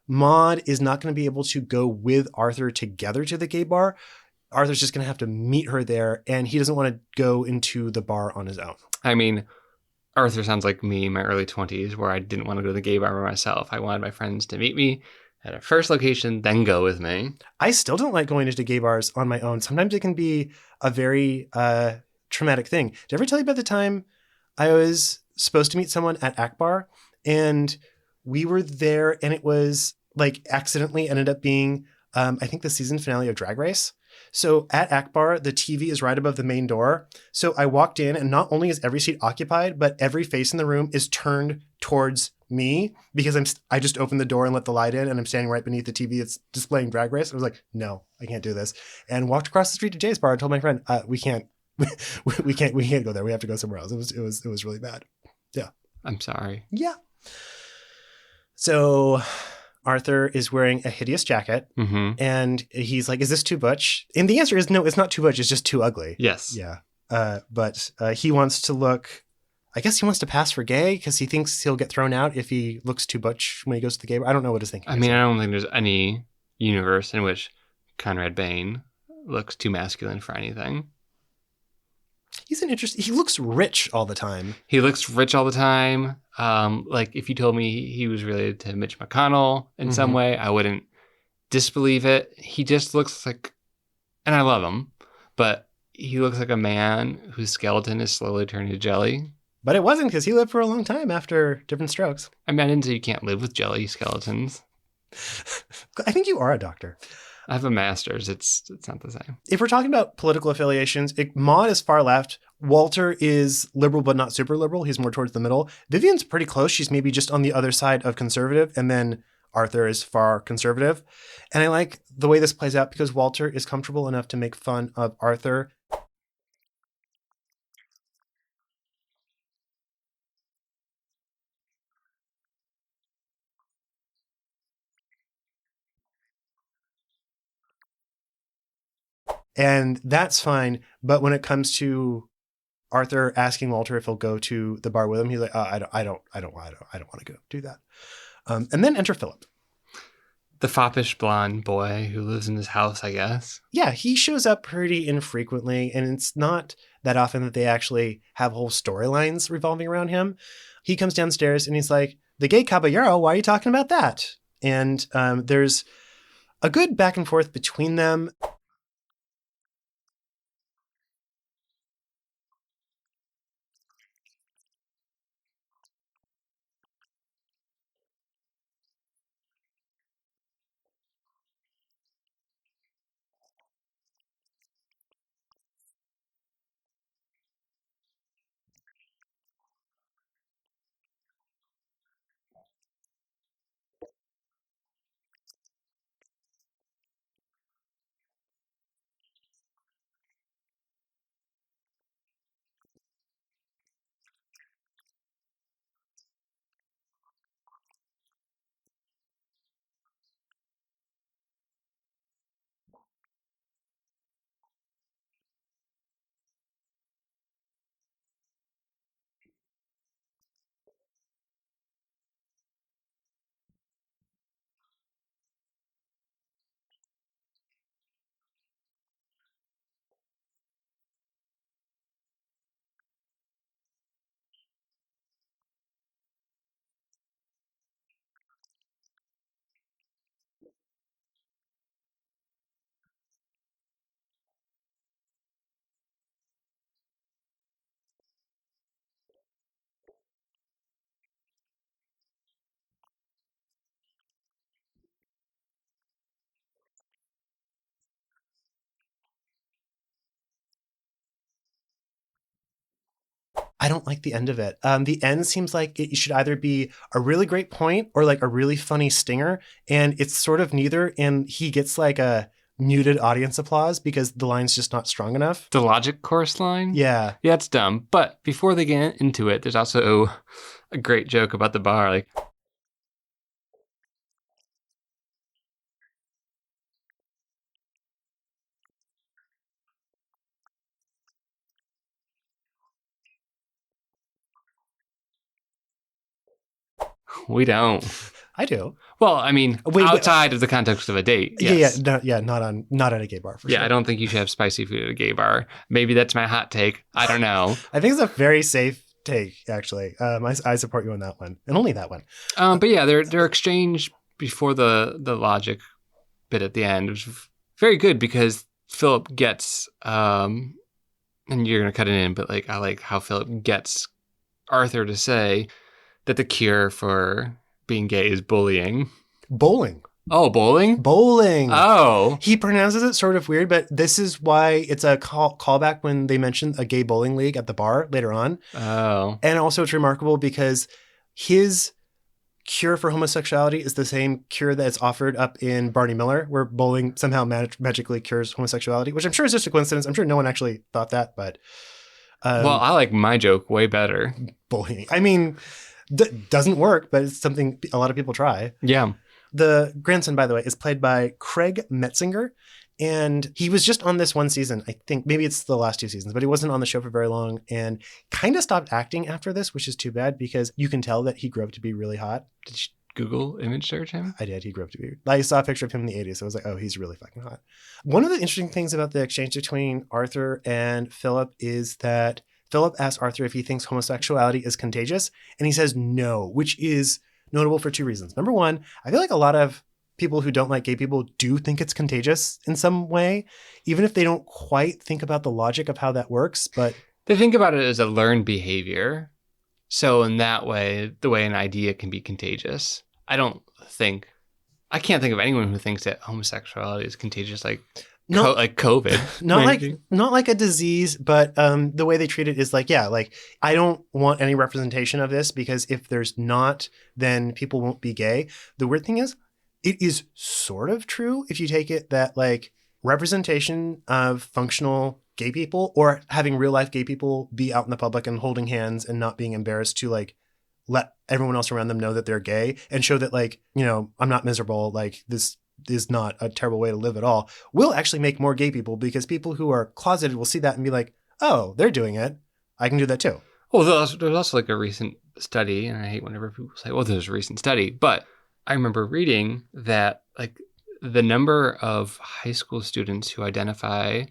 Maude is not going to be able to go with Arthur together to the gay bar. Arthur's just going to have to meet her there and he doesn't want to go into the bar on his own. I mean, Arthur sounds like me in my early 20s where I didn't want to go to the gay bar by myself. I wanted my friends to meet me at a first location, then go with me. I still don't like going into gay bars on my own. Sometimes it can be a very traumatic thing. Did I ever tell you about the time I was supposed to meet someone at Akbar and we were there and it was like accidentally ended up being, I think the season finale of Drag Race. So at Akbar, the TV is right above the main door. So I walked in and not only is every seat occupied, but every face in the room is turned towards me because I just opened the door and let the light in and I'm standing right beneath the TV that's displaying Drag Race. I was like, no, I can't do this. And walked across the street to Jay's bar and told my friend, we can't go there. We have to go somewhere else. It was really bad. Yeah. I'm sorry. Yeah. So Arthur is wearing a hideous jacket and he's like, is this too butch? And the answer is no, it's not too butch. It's just too ugly. Yes. Yeah. But he wants to look, I guess he wants to pass for gay because he thinks he'll get thrown out if he looks too butch when he goes to the gay bar. I don't know what his thinking is. I mean, I don't think there's any universe in which Conrad Bain looks too masculine for anything. He's he looks rich all the time. He looks rich all the time. Like if you told me he was related to Mitch McConnell in some way, I wouldn't disbelieve it. He just looks like, and I love him, but he looks like a man whose skeleton is slowly turning to jelly. But it wasn't because he lived for a long time after different strokes. I mean, I didn't say you can't live with jelly skeletons. I think you are a doctor. I have a master's. It's not the same. If we're talking about political affiliations, Maude is far left. Walter is liberal, but not super liberal. He's more towards the middle. Vivian's pretty close. She's maybe just on the other side of conservative. And then Arthur is far conservative. And I like the way this plays out because Walter is comfortable enough to make fun of Arthur. And that's fine. But when it comes to Arthur asking Walter if he'll go to the bar with him, he's like, oh, I don't want to go do that. And then enter Philip. The foppish blonde boy who lives in his house, I guess. Yeah, he shows up pretty infrequently, and it's not that often that they actually have whole storylines revolving around him. He comes downstairs and he's like, the gay caballero, why are you talking about that? And there's a good back and forth between them. I don't like the end of it. The end seems like it should either be a really great point or like a really funny stinger. And it's sort of neither. And he gets like a muted audience applause because the line's just not strong enough. The logic course line? Yeah. Yeah, it's dumb. But before they get into it, there's also a great joke about the bar. Like, we don't. I do. Well, I mean, Wait, outside of the context of a date. Yes. Not at a gay bar for sure. I don't think you should have spicy food at a gay bar. Maybe that's my hot take. I don't know. I think it's a very safe take, actually. I support you on that one, and only that one. But yeah, their exchange before the logic bit at the end was very good because Philip gets, and you're gonna cut it in, but like I like how Philip gets Arthur to say that the cure for being gay is bullying. Bowling. Oh, bowling? Bowling. Oh. He pronounces it sort of weird, but this is why it's a callback when they mention a gay bowling league at the bar later on. Oh. And also it's remarkable because his cure for homosexuality is the same cure that's offered up in Barney Miller, where bowling somehow magically cures homosexuality, which I'm sure is just a coincidence. I'm sure no one actually thought that, but... well, I like my joke way better. Bullying. I mean, doesn't work, but it's something a lot of people try. Yeah. The grandson, by the way, is played by Craig Metzinger, and he was just on this one season. I think maybe it's the last 2 seasons, but he wasn't on the show for very long and kind of stopped acting after this, which is too bad because you can tell that he grew up to be really hot. Did you Google image search him? I did. He grew up to be. I saw a picture of him in the 80s. So I was like, oh, he's really fucking hot. One of the interesting things about the exchange between Arthur and Philip is that Philip asks Arthur if he thinks homosexuality is contagious, and he says no, which is notable for 2 reasons. Number one, I feel like a lot of people who don't like gay people do think it's contagious in some way, even if they don't quite think about the logic of how that works. But they think about it as a learned behavior. So in that way, the way an idea can be contagious. I don't think I can't think of anyone who thinks that homosexuality is contagious like No. like COVID. Not like a disease, but the way they treat it is like, yeah, like I don't want any representation of this because if there's not, then people won't be gay. The weird thing is, it is sort of true if you take it that like representation of functional gay people or having real life gay people be out in the public and holding hands and not being embarrassed to like let everyone else around them know that they're gay and show that like, you know, I'm not miserable. Like this is not a terrible way to live at all, will actually make more gay people because people who are closeted will see that and be like, oh, they're doing it. I can do that too. Well, there's also like a recent study, and I hate whenever people say, well, there's a recent study, but I remember reading that like the number of high school students who identify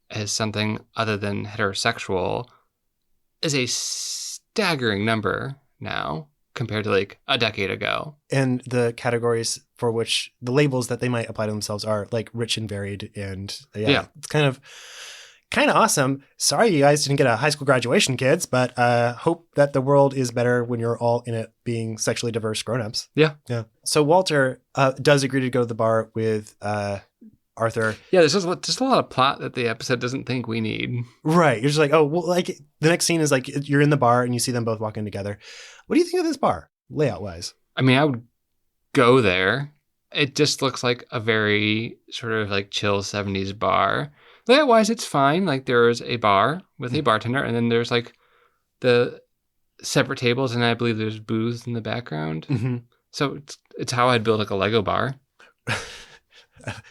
as something other than heterosexual is a staggering number now compared to like a decade ago. And the categories for which the labels that they might apply to themselves are like rich and varied. And yeah. It's kind of awesome. Sorry you guys didn't get a high school graduation, kids, but hope that the world is better when you're all in it being sexually diverse grownups. Yeah. Yeah. So Walter does agree to go to the bar with Arthur. Yeah, there's just a lot of plot that the episode doesn't think we need. Right. You're just like, oh, well, like the next scene is like you're in the bar and you see them both walking together. What do you think of this bar, layout wise? I mean, I would go there. It just looks like a very sort of like chill 70s bar. Layout wise, it's fine. Like there's a bar with a bartender, and then there's like the separate tables, and I believe there's booths in the background. Mm-hmm. So it's how I'd build like a Lego bar.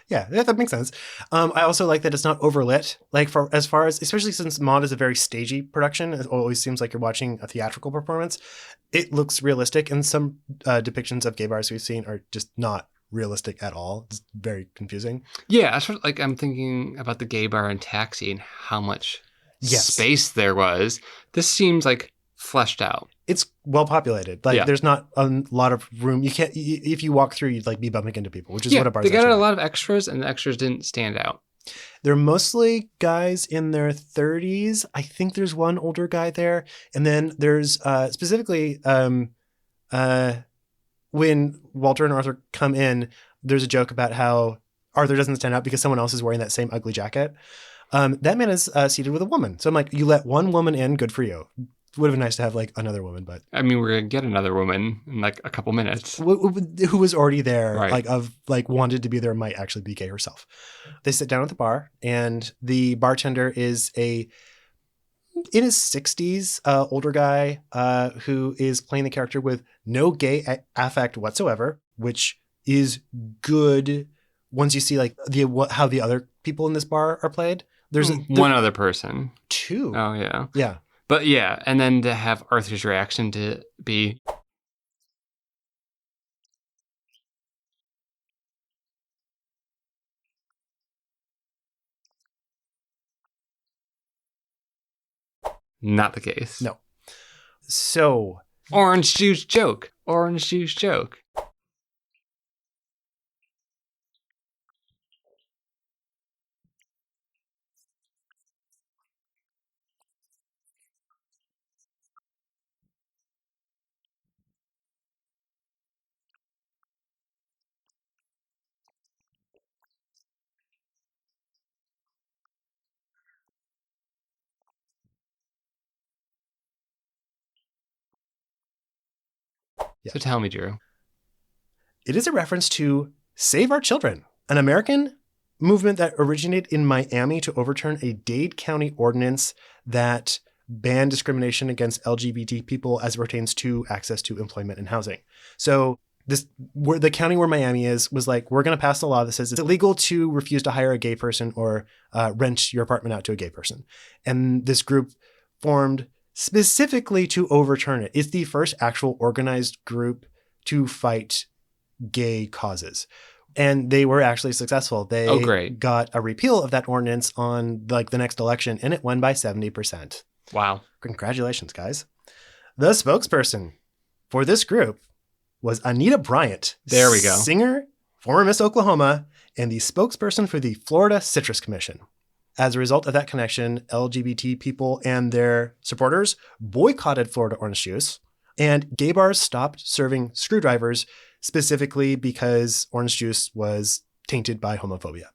Yeah, that makes sense. I also like that it's not overlit. Like especially since Maude is a very stagey production, it always seems like you're watching a theatrical performance. It looks realistic, and some depictions of gay bars we've seen are just not realistic at all. It's very confusing. Yeah, like I'm thinking about the gay bar in Taxi and how much space there was. This seems like fleshed out. It's well populated. Like there's not a lot of room. You can't if you walk through, you'd like be bumping into people, which is what a bar. They got a lot of extras, and the extras didn't stand out. They're mostly guys in their 30s. I think there's one older guy there, and then there's specifically when Walter and Arthur come in, there's a joke about how Arthur doesn't stand out because someone else is wearing that same ugly jacket. That man is seated with a woman. So I'm like, you let one woman in, good for you. Would have been nice to have like another woman, but I mean, we're gonna get another woman in like a couple minutes who was already there, right. Wanted to be there, might actually be gay herself. They sit down at the bar, and the bartender is in his 60s, older guy who is playing the character with no gay affect whatsoever, which is good once you see like how the other people in this bar are played. There's one other person. Two. Oh yeah. Yeah. But yeah, and then to have Arthur's reaction to be not the case. No. So orange juice joke. Orange juice joke. Yeah. So tell me, Drew. It is a reference to Save Our Children, an American movement that originated in Miami to overturn a Dade County ordinance that banned discrimination against LGBT people as it pertains to access to employment and housing. So the county where Miami is was like, we're going to pass a law that says it's illegal to refuse to hire a gay person or rent your apartment out to a gay person. And this group formed specifically to overturn it. It's the first actual organized group to fight gay causes. And they were actually successful. They got a repeal of that ordinance on like the next election, and it won by 70%. Wow. Congratulations, guys. The spokesperson for this group was Anita Bryant. There we go. Singer, former Miss Oklahoma, and the spokesperson for the Florida Citrus Commission. As a result of that connection, LGBT people and their supporters boycotted Florida orange juice. And gay bars stopped serving screwdrivers specifically because orange juice was tainted by homophobia.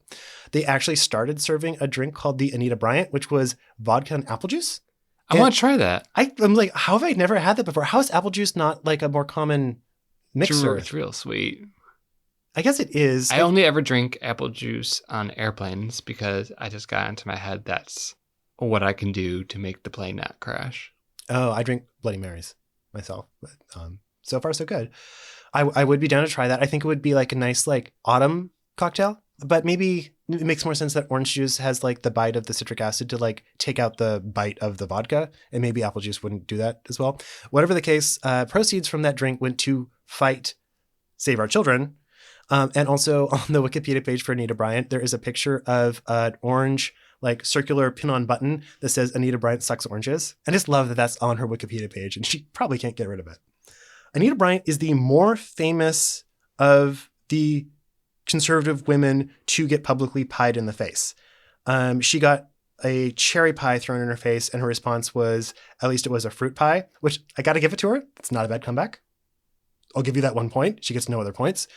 They actually started serving a drink called the Anita Bryant, which was vodka and apple juice. I want to try that. I'm like, how have I never had that before? How is apple juice not like a more common mixer? It's real sweet. I guess it is. I only ever drink apple juice on airplanes because I just got into my head that's what I can do to make the plane not crash. Oh, I drink Bloody Marys myself, but so far so good. I would be down to try that. I think it would be like a nice like autumn cocktail, but maybe it makes more sense that orange juice has like the bite of the citric acid to like take out the bite of the vodka, and maybe apple juice wouldn't do that as well. Whatever the case, proceeds from that drink went to fight Save Our Children. And also on the Wikipedia page for Anita Bryant, there is a picture of an orange like circular pin-on button that says Anita Bryant sucks oranges. I just love that that's on her Wikipedia page, and she probably can't get rid of it. Anita Bryant is the more famous of the conservative women to get publicly pied in the face. She got a cherry pie thrown in her face, and her response was, at least it was a fruit pie, which I got to give it to her. It's not a bad comeback. I'll give you that 1 point. She gets no other points.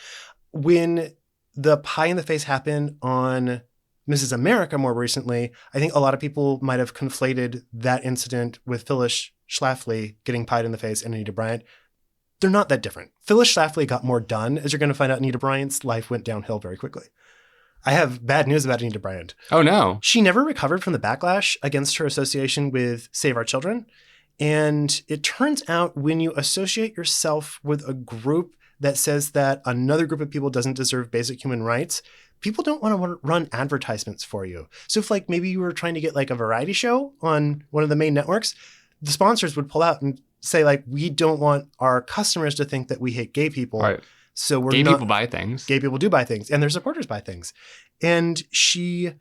When the pie in the face happened on Mrs. America more recently, I think a lot of people might have conflated that incident with Phyllis Schlafly getting pied in the face and Anita Bryant. They're not that different. Phyllis Schlafly got more done. As you're going to find out, Anita Bryant's life went downhill very quickly. I have bad news about Anita Bryant. Oh, no. She never recovered from the backlash against her association with Save Our Children. And it turns out when you associate yourself with a group that says that another group of people doesn't deserve basic human rights, people don't want to run advertisements for you. So if like maybe you were trying to get like a variety show on one of the main networks, the sponsors would pull out and say like, we don't want our customers to think that we hate gay people. Right. So we're Gay not, people buy things. Gay people do buy things, and their supporters buy things. And she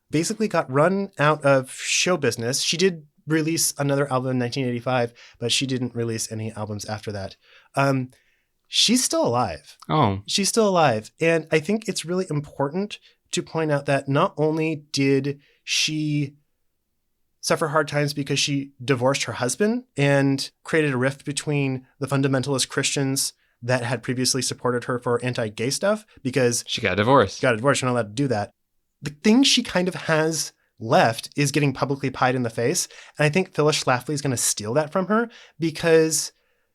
basically got run out of show business. She did release another album in 1985, but she didn't release any albums after that. She's still alive. Oh. She's still alive. And I think it's really important to point out that not only did she suffer hard times because she divorced her husband and created a rift between the fundamentalist Christians that had previously supported her for anti-gay stuff, because she got divorced. You're not allowed to do that. The thing she kind of has left is getting publicly pied in the face. And I think Phyllis Schlafly is going to steal that from her, because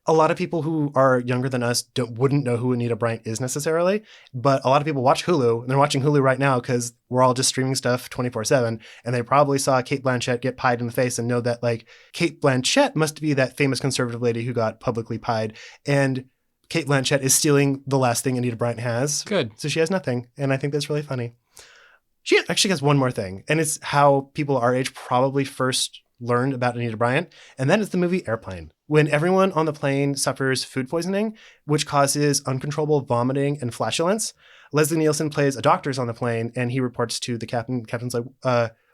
a lot of people who are younger than us wouldn't know who Anita Bryant is necessarily, but a lot of people watch Hulu, and they're watching Hulu right now because we're all just streaming stuff 24/7, and they probably saw Kate Blanchett get pied in the face and know that like Kate Blanchett must be that famous conservative lady who got publicly pied, and Kate Blanchett is stealing the last thing Anita Bryant has. Good. So she has nothing, and I think that's really funny. She actually has one more thing, and it's how people our age probably first learned about Anita Bryant, and that is the movie Airplane. When everyone on the plane suffers food poisoning, which causes uncontrollable vomiting and flatulence, Leslie Nielsen plays a doctor on the plane, and he reports to the captain. Captain's like,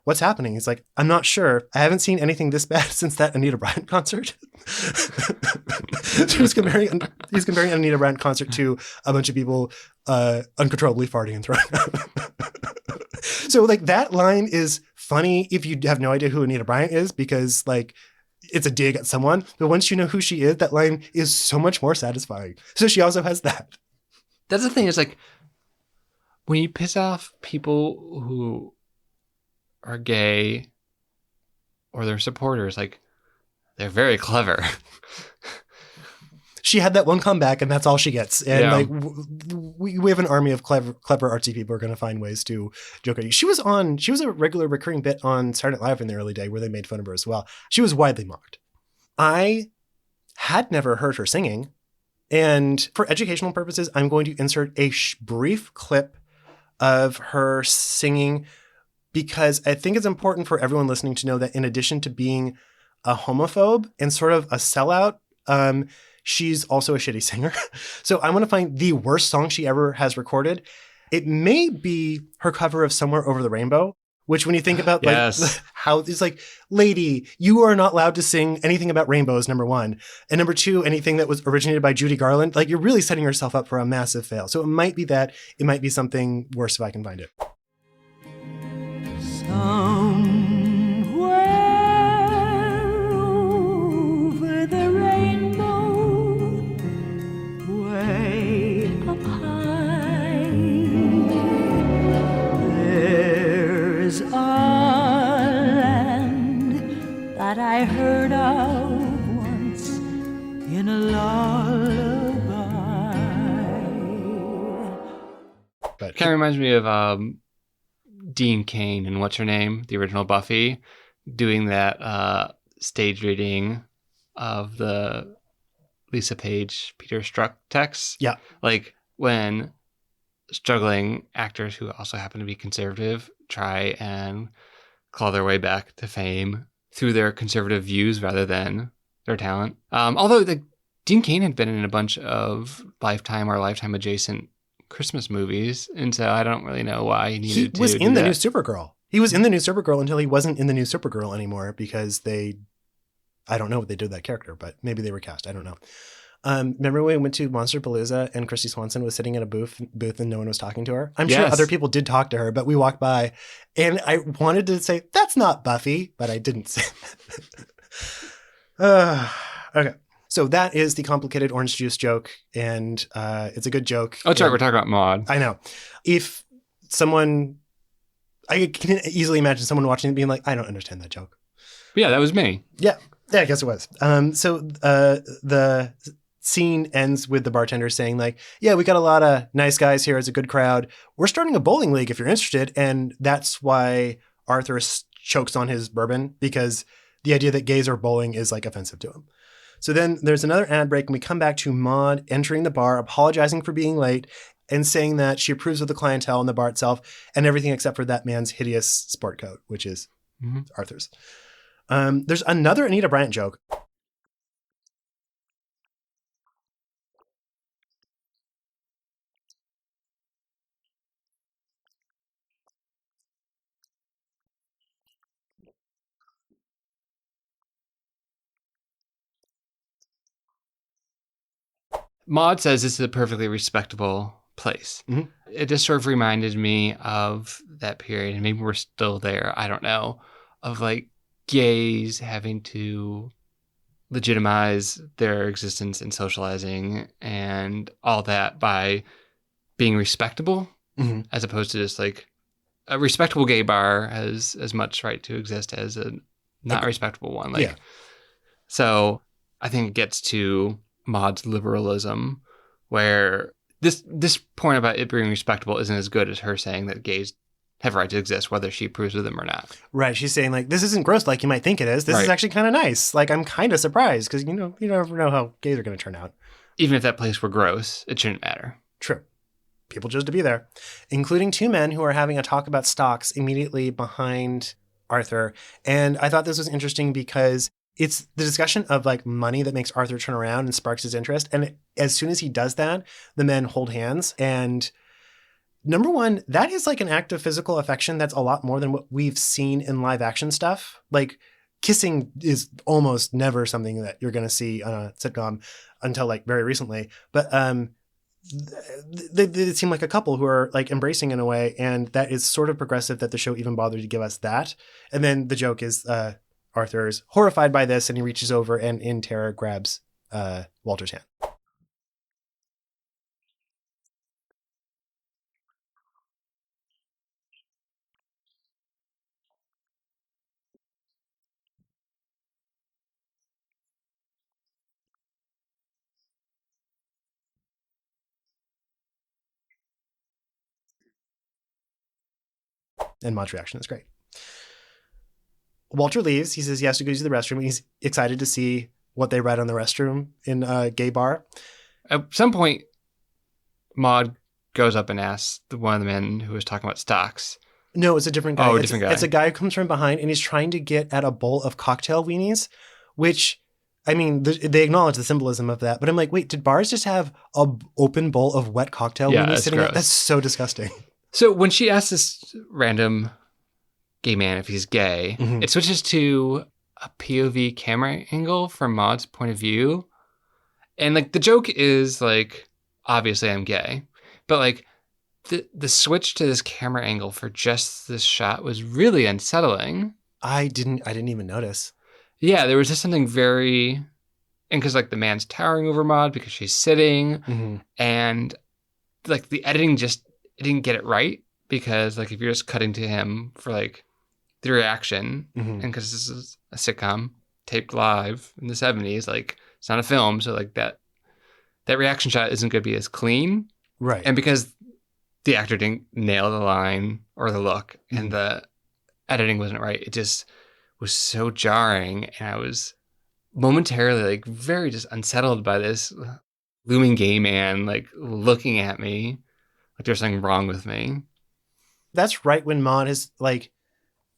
what's happening? He's like, I'm not sure. I haven't seen anything this bad since that Anita Bryant concert. So he's comparing an Anita Bryant concert to a bunch of people uncontrollably farting and throwing up. So like that line is funny if you have no idea who Anita Bryant is, because like it's a dig at someone. But once you know who she is, that line is so much more satisfying. So she also has that. That's the thing, is like when you piss off people who are gay or their supporters, like they're very clever. She had that one comeback, and that's all she gets. And Yeah. like we have an army of clever artsy people who are going to find ways to joke at you. She was a regular recurring bit on Saturday Night Live in the early day where they made fun of her as well. She was widely mocked. I had never heard her singing, and for educational purposes, I'm going to insert a brief clip of her singing, because I think it's important for everyone listening to know that in addition to being a homophobe and sort of a sellout, she's also a shitty singer. So I want to find the worst song she ever has recorded. It may be her cover of Somewhere Over the Rainbow, which when you think about like Yes. how it's like, lady, you are not allowed to sing anything about rainbows, number one. And number two, anything that was originated by Judy Garland, like you're really setting yourself up for a massive fail. So it might be that, it might be something worse if I can find it. Somewhere over the rainbow, in a lullaby. But Kind of reminds me of Dean Cain and What's Her Name, the original Buffy, doing that stage reading of the Lisa Page, Peter Struck text. Yeah. Like when struggling actors who also happen to be conservative try and claw their way back to fame through their conservative views rather than their talent. Although Dean Cain had been in a bunch of Lifetime or Lifetime adjacent Christmas movies, and so I don't really know why he needed to. He was do in the that. new Supergirl. He was in the new Supergirl until he wasn't in the new Supergirl anymore because I don't know what they did with that character, but maybe they were cast. I don't know. Remember when we went to Monster Palooza and Christy Swanson was sitting in a booth and no one was talking to her? I'm sure Yes. other people did talk to her, but we walked by and I wanted to say, that's not Buffy, but I didn't say that. Okay. So that is the complicated orange juice joke, and it's a good joke. Oh, sorry, And we're talking about Maude. I know. If someone, I can easily imagine someone watching it being like, I don't understand that joke. Yeah, that was me. Yeah, I guess it was. So the scene ends with the bartender saying like, yeah, we got a lot of nice guys here. It's a good crowd. We're starting a bowling league if you're interested. And that's why Arthur chokes on his bourbon, because the idea that gays are bowling is like offensive to him. So then there's another ad break and we come back to Maude entering the bar, apologizing for being late and saying that she approves of the clientele and the bar itself and everything except for that man's hideous sport coat, which is Arthur's. There's another Anita Bryant joke. Maude says this is a perfectly respectable place. Mhm. It just sort of reminded me of that period, and maybe we're still there, I don't know, of like gays having to legitimize their existence and socializing and all that by being respectable, Mhm. as opposed to just like a respectable gay bar has as much right to exist as a not respectable one. Like, Yeah. So I think it gets to Maude's liberalism, where this point about it being respectable isn't as good as her saying that gays have a right to exist, whether she approves of them or not. Right. She's saying like, this isn't gross like you might think it is. This is Right. actually kind of nice. Like, I'm kind of surprised because, you never know how gays are going to turn out. Even if that place were gross, it shouldn't matter. True. People chose to be there, including two men who are having a talk about stocks immediately behind Arthur. And I thought this was interesting because it's the discussion of like money that makes Arthur turn around and sparks his interest. And as soon as he does that, the men hold hands. And number one, that is like an act of physical affection that's a lot more than what we've seen in live action stuff. Like kissing is almost never something that you're going to see on a sitcom until like very recently. But they seem like a couple who are like embracing in a way. And that is sort of progressive that the show even bothered to give us that. And then the joke is Arthur's horrified by this and he reaches over and in terror grabs Walter's hand. And Maude's reaction is great. Walter leaves. He says he has to go use the restroom. He's excited to see what they read on the restroom in a gay bar. At some point, Maude goes up and asks one of the men who was talking about stocks. No, it's a different guy. Oh, a It's different guy. It's a guy who comes from behind and he's trying to get at a bowl of cocktail weenies, which, I mean, they acknowledge the symbolism of that. But I'm like, wait, did bars just have a open bowl of wet cocktail Yeah, weenies that's sitting out? gross. That's so disgusting. So when she asks this random gay man if he's gay, Mhm. it switches to a POV camera angle from Maude's point of view. And like the joke is like, obviously I'm gay, but like the switch to this camera angle for just this shot was really unsettling. I didn't even notice. Yeah, there was just something very, and because like the man's towering over Maude because she's sitting, Mm-hmm. and like the editing just it didn't get it right, because like if you're just cutting to him for like the reaction, Mm-hmm. and because this is a sitcom taped live in the 70s, like It's not a film, so like that reaction shot isn't going to be as clean. Right. And because the actor didn't nail the line or the look and the editing wasn't right, it just was so jarring. And I was momentarily like very just unsettled by this looming gay man like looking at me like there's something wrong with me. That's right when Maude has like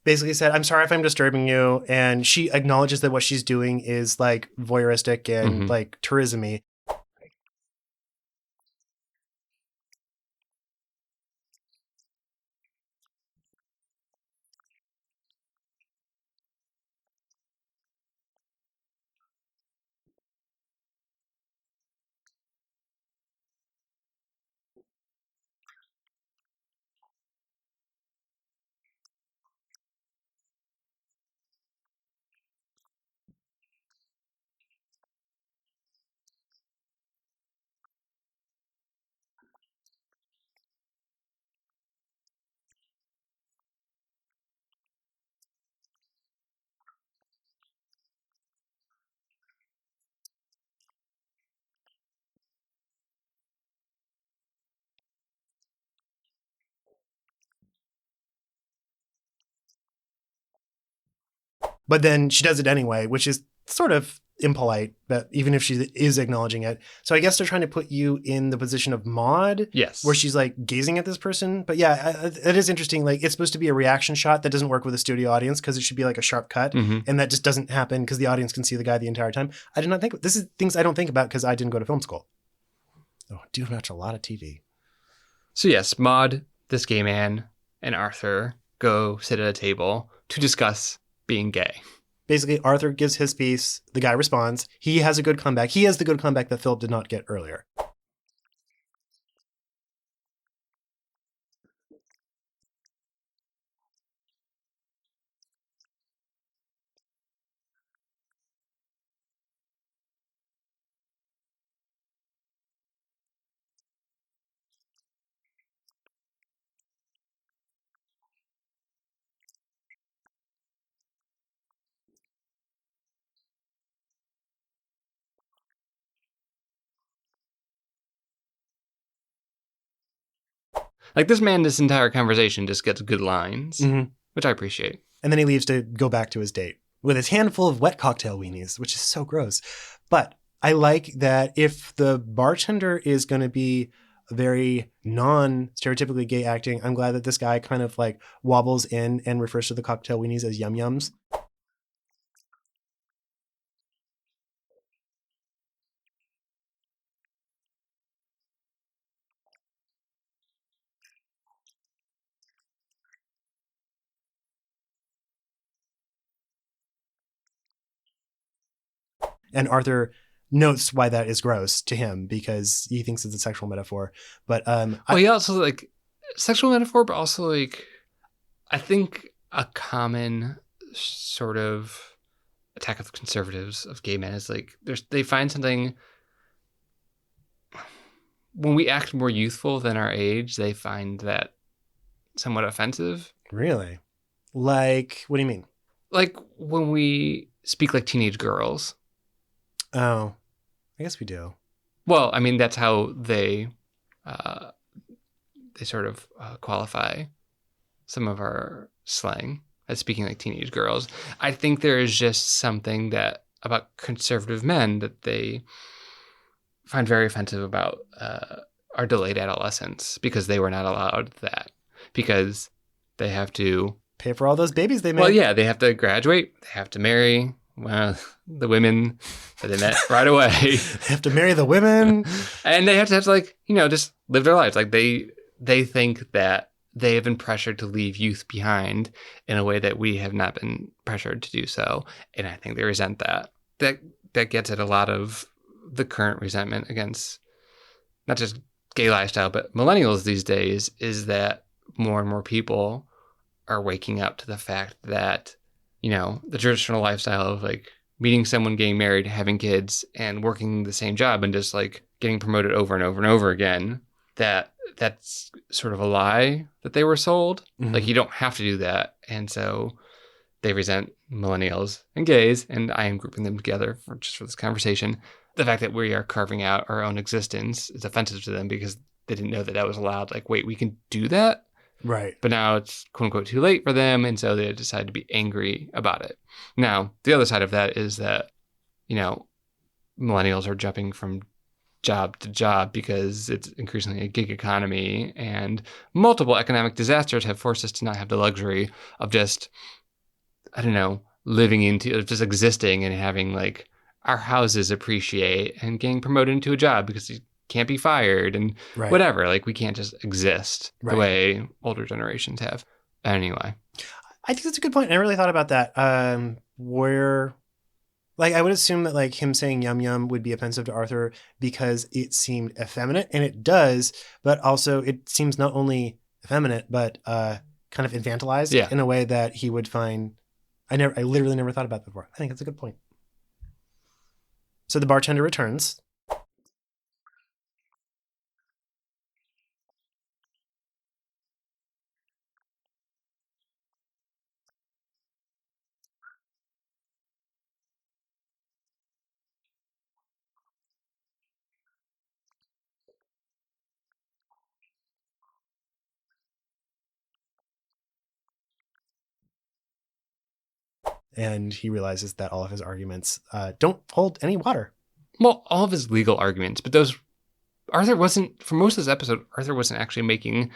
basically said, I'm sorry if I'm disturbing you. And she acknowledges that what she's doing is like voyeuristic and like tourism-y. But then she does it anyway, which is sort of impolite, but even if she is acknowledging it. So I guess they're trying to put you in the position of Maude. Yes. Where she's like gazing at this person. But yeah, it is interesting. Like it's supposed to be a reaction shot that doesn't work with a studio audience because it should be like a sharp cut. And that just doesn't happen because the audience can see the guy the entire time. I did not think, this is things I don't think about because I didn't go to film school. Oh, I do watch a lot of TV. So yes, Maude, this gay man, and Arthur go sit at a table to discuss being gay. Basically, Arthur gives his piece. The guy responds. He has a good comeback. He has the good comeback that Philip did not get earlier. Like this man, this entire conversation just gets good lines, which I appreciate. And then he leaves to go back to his date with his handful of wet cocktail weenies, which is so gross. But I like that if the bartender is going to be very non-stereotypically gay acting, I'm glad that this guy kind of like wobbles in and refers to the cocktail weenies as yum-yums. And Arthur notes why that is gross to him because he thinks it's a sexual metaphor. But he also like sexual metaphor, but also like I think a common sort of attack of conservatives of gay men is like they find something when we act more youthful than our age, they find that somewhat offensive. Really? Like, what do you mean? Like when we speak like teenage girls. Oh, I guess we do. Well, I mean, that's how they sort of qualify some of our slang as speaking like teenage girls. I think there is just something that about conservative men that they find very offensive about our delayed adolescence because they were not allowed that because they have to pay for all those babies they made. Well, yeah, they have to graduate, they have to marry. Well, the women that they met right away. They have to marry the women. And they have to like, just live their lives. Like they think that they have been pressured to leave youth behind in a way that we have not been pressured to do so. And I think they resent that. That gets at a lot of the current resentment against not just gay lifestyle, but millennials these days is that more and more people are waking up to the fact that the traditional lifestyle of like meeting someone, getting married, having kids, and working the same job and just like getting promoted over and over and over again, that's sort of a lie that they were sold. Like you don't have to do that. And so they resent millennials and gays, and I am grouping them together for this conversation. The fact that we are carving out our own existence is offensive to them because they didn't know that that was allowed. Like, wait, we can do that? Right. But now it's quote unquote too late for them. And so they decide to be angry about it. Now, the other side of that is that, millennials are jumping from job to job because it's increasingly a gig economy, and multiple economic disasters have forced us to not have the luxury of just, living into, just existing and having like our houses appreciate and getting promoted into a job because you can't be fired and whatever. Like, we can't just exist the way older generations have. Anyway. I think that's a good point. I really thought about that. Where, like, I would assume that like him saying yum yum would be offensive to Arthur because it seemed effeminate, and it does, but also it seems not only effeminate, but kind of infantilized in a way that he would find. I literally never thought about before. I think that's a good point. So the bartender returns. And he realizes that all of his arguments don't hold any water. Well, all of his legal arguments, but Arthur wasn't, for most of this episode, Arthur wasn't actually making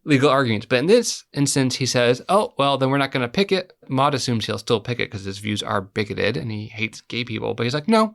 legal arguments. But in this instance, he says, oh, well, then we're not going to pick it. Maude assumes he'll still pick it because his views are bigoted and he hates gay people. But he's like, no.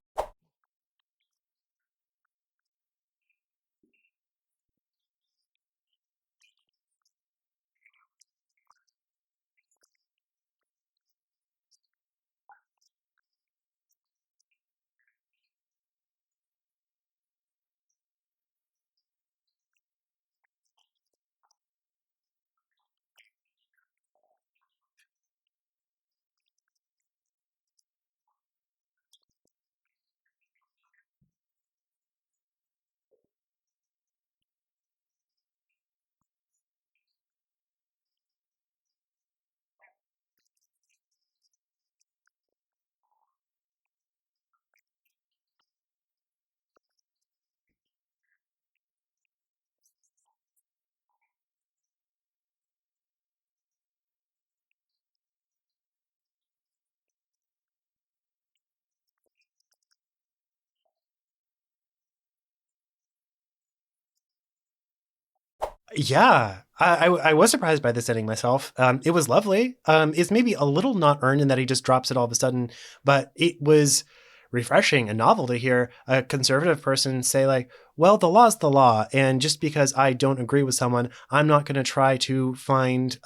Yeah, I was surprised by this ending myself. It was lovely. It's maybe a little not earned in that he just drops it all of a sudden, but it was refreshing and novel to hear a conservative person say like, well, the law's the law. And just because I don't agree with someone, I'm not going to try to find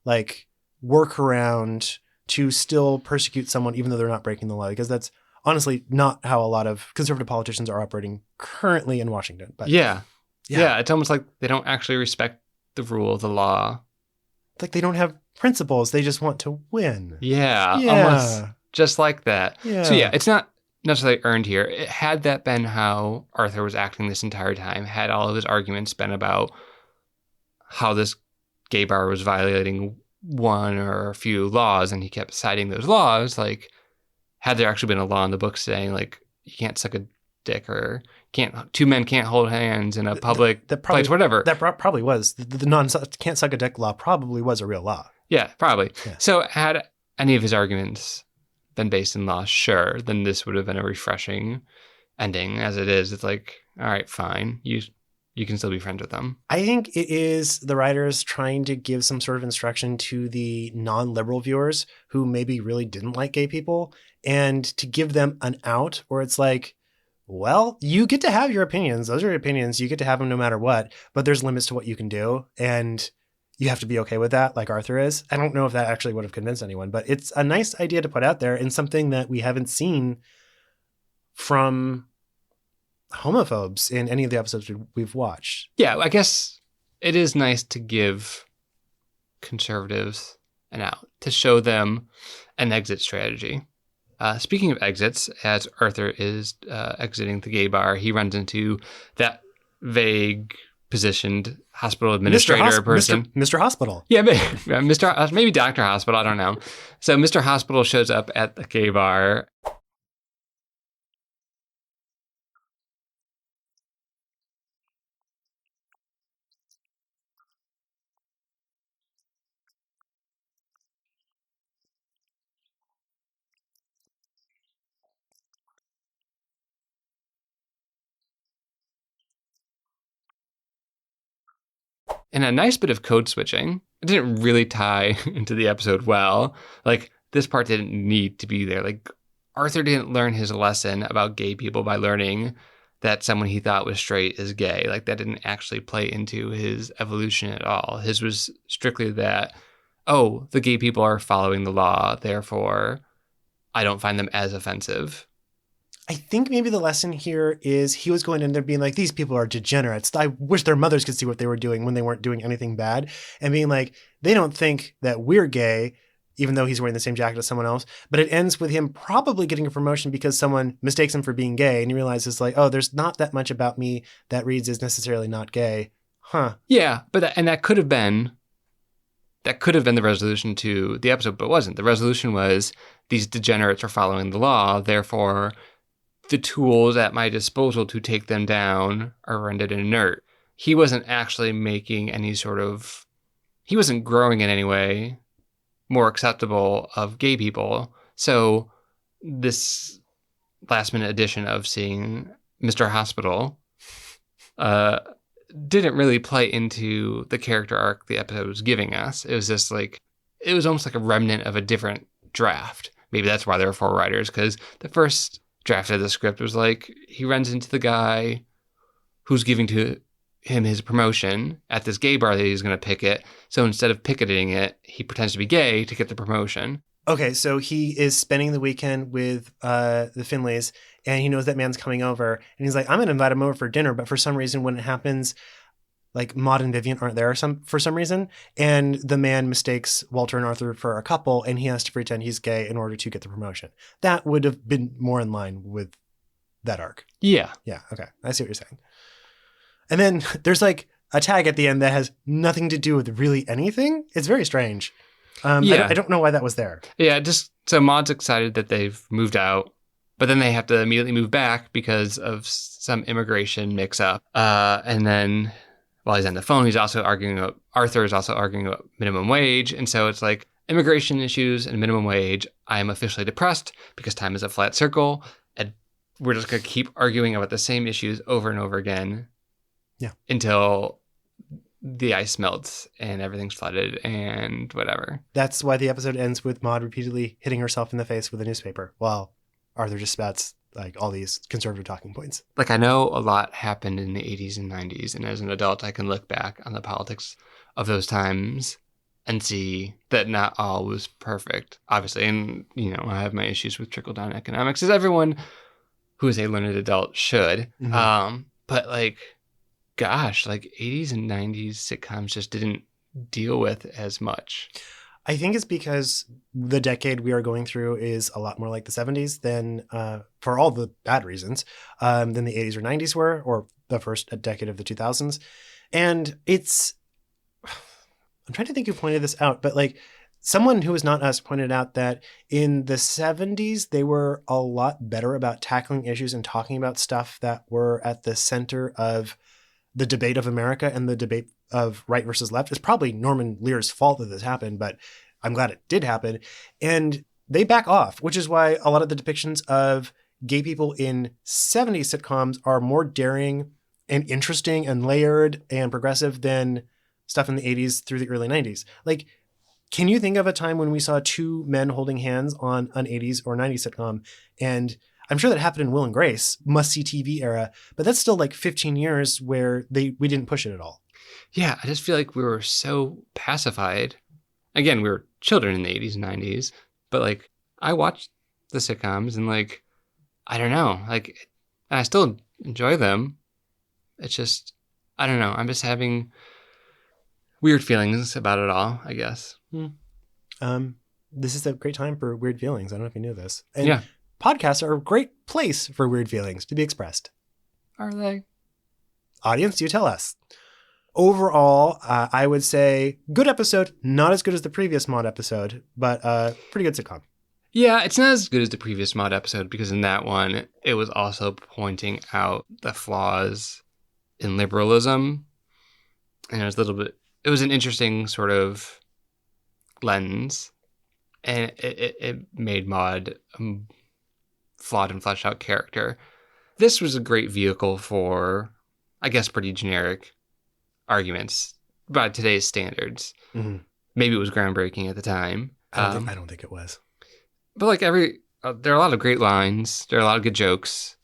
like workaround to still persecute someone, even though they're not breaking the law, because that's honestly not how a lot of conservative politicians are operating currently in Washington. But Yeah, it's almost like they don't actually respect the rule of the law. It's like they don't have principles. They just want to win. Yeah. Almost just like that. Yeah. So yeah, it's not necessarily earned here. Had that been how Arthur was acting this entire time, had all of his arguments been about how this gay bar was violating one or a few laws and he kept citing those laws, like, had there actually been a law in the book saying like you can't suck a dick or two men can't hold hands in a public place, whatever. That probably was. The can't suck a dick law probably was a real law. Yeah, probably. Yeah. So had any of his arguments been based in law, sure, then this would have been a refreshing ending. As it is, it's like, all right, fine. You can still be friends with them. I think it is the writers trying to give some sort of instruction to the non-liberal viewers who maybe really didn't like gay people, and to give them an out where it's like, well, you get to have your opinions. Those are your opinions. You get to have them no matter what, but there's limits to what you can do. And you have to be okay with that, like Arthur is. I don't know if that actually would have convinced anyone, but it's a nice idea to put out there and something that we haven't seen from homophobes in any of the episodes we've watched. Yeah, I guess it is nice to give conservatives an out, to show them an exit strategy. Speaking of exits, as Arthur is exiting the gay bar, he runs into that vague positioned hospital administrator person. Mr. Hospital. Yeah, maybe Dr. Hospital, I don't know. So Mr. Hospital shows up at the gay bar. And a nice bit of code switching. It didn't really tie into the episode well. Like, this part didn't need to be there. Like, Arthur didn't learn his lesson about gay people by learning that someone he thought was straight is gay. Like, that didn't actually play into his evolution at all. His was strictly that, oh, the gay people are following the law, therefore I don't find them as offensive. I think maybe the lesson here is he was going in there being like, these people are degenerates. I wish their mothers could see what they were doing when they weren't doing anything bad. And being like, they don't think that we're gay, even though he's wearing the same jacket as someone else. But it ends with him probably getting a promotion because someone mistakes him for being gay. And he realizes like, oh, there's not that much about me that reads as necessarily not gay. Huh. Yeah, but that could have been the resolution to the episode, but it wasn't. The resolution was these degenerates are following the law, therefore the tools at my disposal to take them down are rendered inert. He wasn't actually making any he wasn't growing in any way more acceptable of gay people. So this last minute addition of seeing Mr. Hospital didn't really play into the character arc the episode was giving us. It was just like, it was almost like a remnant of a different draft. Maybe that's why there were 4 writers, because the first draft of the script was like, he runs into the guy who's giving to him his promotion at this gay bar that he's going to picket. So instead of picketing it, he pretends to be gay to get the promotion. Okay, so he is spending the weekend with the Finleys, and he knows that man's coming over. And he's like, I'm going to invite him over for dinner. But for some reason, when it happens, like Maude and Vivian aren't there for some reason. And the man mistakes Walter and Arthur for a couple, and he has to pretend he's gay in order to get the promotion. That would have been more in line with that arc. Yeah. Yeah, okay. I see what you're saying. And then there's like a tag at the end that has nothing to do with really anything. It's very strange. I don't know why that was there. Yeah, just so Maude's excited that they've moved out, but then they have to immediately move back because of some immigration mix-up. And then while he's on the phone, Arthur is also arguing about minimum wage. And so it's like, immigration issues and minimum wage, I am officially depressed because time is a flat circle. And we're just going to keep arguing about the same issues over and over again. Yeah. Until the ice melts and everything's flooded and whatever. That's why the episode ends with Maude repeatedly hitting herself in the face with a newspaper while Arthur just spouts like all these conservative talking points. Like, I know a lot happened in the 80s and 90s, and as an adult, I can look back on the politics of those times and see that not all was perfect, obviously. And, I have my issues with trickle-down economics, as everyone who is a learned adult should. Mm-hmm. But, like, gosh, like 80s and 90s sitcoms just didn't deal with as much. I think it's because the decade we are going through is a lot more like the 70s than, for all the bad reasons, than the 80s or 90s were, or the first decade of the 2000s. And I'm trying to think who pointed this out, but like someone who was not us pointed out that in the 70s, they were a lot better about tackling issues and talking about stuff that were at the center of the debate of America and the debate of right versus left. It's probably Norman Lear's fault that this happened, but I'm glad it did happen. And they back off, which is why a lot of the depictions of gay people in 70s sitcoms are more daring and interesting and layered and progressive than stuff in the 80s through the early 90s. Like, can you think of a time when we saw 2 men holding hands on an 80s or 90s sitcom? And I'm sure that happened in Will and Grace, must-see TV era, but that's still like 15 years where we didn't push it at all. Yeah, I just feel like we were so pacified. Again, we were children in the 80s and 90s, but like I watched the sitcoms and like, I don't know, like I still enjoy them. It's just, I don't know. I'm just having weird feelings about it all, I guess. This is a great time for weird feelings. I don't know if you knew this. And yeah. Podcasts are a great place for weird feelings to be expressed. Are they? Audience, you tell us. overall, I would say good episode. Not as good as the previous Maude episode, but pretty good sitcom. Yeah, it's not as good as the previous Maude episode because in that one, it was also pointing out the flaws in liberalism. And it was an interesting sort of lens. And it made Maude a flawed and fleshed out character. This was a great vehicle for, I guess, pretty generic arguments by today's standards. Mm-hmm. Maybe it was groundbreaking at the time. I don't think it was. But like there are a lot of great lines. There are a lot of good jokes.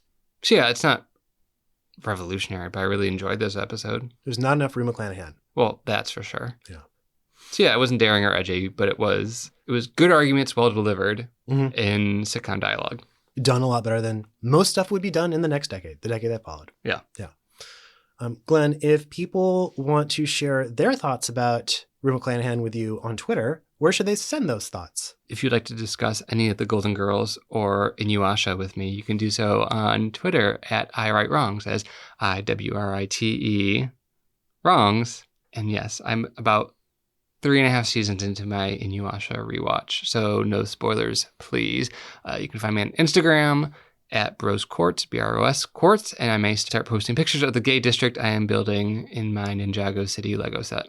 So yeah, it's not revolutionary, but I really enjoyed this episode. There's not enough Rue McClanahan. Well, that's for sure. Yeah. So yeah, it wasn't daring or edgy, but it was good arguments, well delivered Mm-hmm. in sitcom dialogue. Done a lot better than most stuff would be done in the next decade, the decade that followed. Yeah. Yeah. Glenn, if people want to share their thoughts about Rue McClanahan with you on Twitter, where should they send those thoughts? If you'd like to discuss any of the Golden Girls or Inuyasha with me, you can do so on Twitter at IWriteWrongs, as IWRITE wrongs. And yes, I'm about 3.5 seasons into my Inuyasha rewatch, so no spoilers, please. You can find me on Instagram at Bros Quartz, BROS Quartz, and I may start posting pictures of the gay district I am building in my Ninjago City Lego set.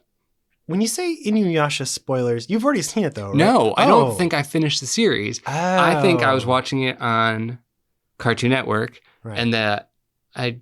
When you say Inuyasha spoilers, you've already seen it though, right? No, I Oh. don't think I finished the series. Oh. I think I was watching it on Cartoon Network, Right. and that I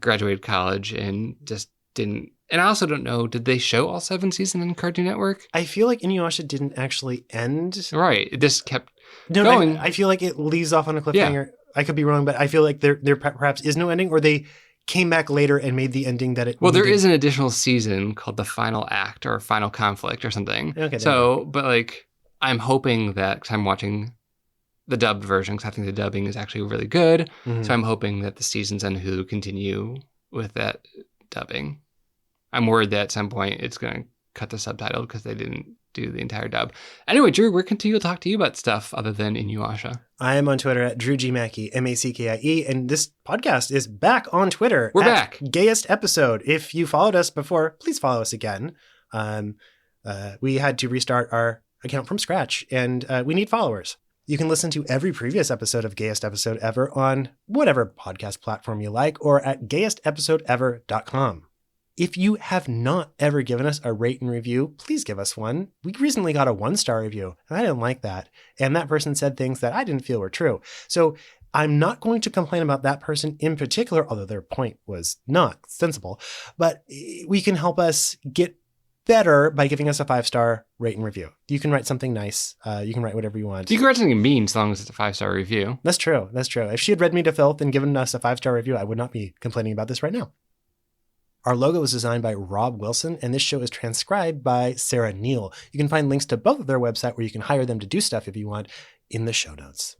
graduated college and just didn't. And I also don't know, did they show all 7 seasons on Cartoon Network? I feel like Inuyasha didn't actually end. Right. It just kept No, going. I feel like it leaves off on a cliffhanger. I could be wrong, but I feel like there perhaps is no ending, or they came back later and made the ending that it Well, there needed. is an additional season called The Final Act or Final Conflict or something. Okay, So, but I'm hoping that, because I'm watching the dubbed version, because I think the dubbing is actually really good. Mhm. So I'm hoping that the seasons on Hulu continue with that dubbing. I'm worried that at some point it's going to cut the subtitle because they didn't do the entire dub. Anyway, Drew, we're continuing to talk to you about stuff other than Inuyasha. I am on Twitter at Drew G. Mackey, MACKIE, and this podcast is back on Twitter. We're at back. Gayest episode. If you followed us before, please follow us again. We had to restart our account from scratch, and we need followers. You can listen to every previous episode of Gayest Episode Ever on whatever podcast platform you like, or at gayestepisodeever.com. If you have not ever given us a rate and review, please give us one. We recently got a 1-star review, and I didn't like that. And that person said things that I didn't feel were true. So I'm not going to complain about that person in particular, although their point was not sensible. But we can help us get better by giving us a 5-star rate and review. You can write something nice. You can write whatever you want. You can write something mean as long as it's a 5-star review. That's true. That's true. If she had read me to filth and given us a 5-star review, I would not be complaining about this right now. Our logo was designed by Rob Wilson, and this show is transcribed by Sarah Neal. You can find links to both of their website where you can hire them to do stuff if you want in the show notes.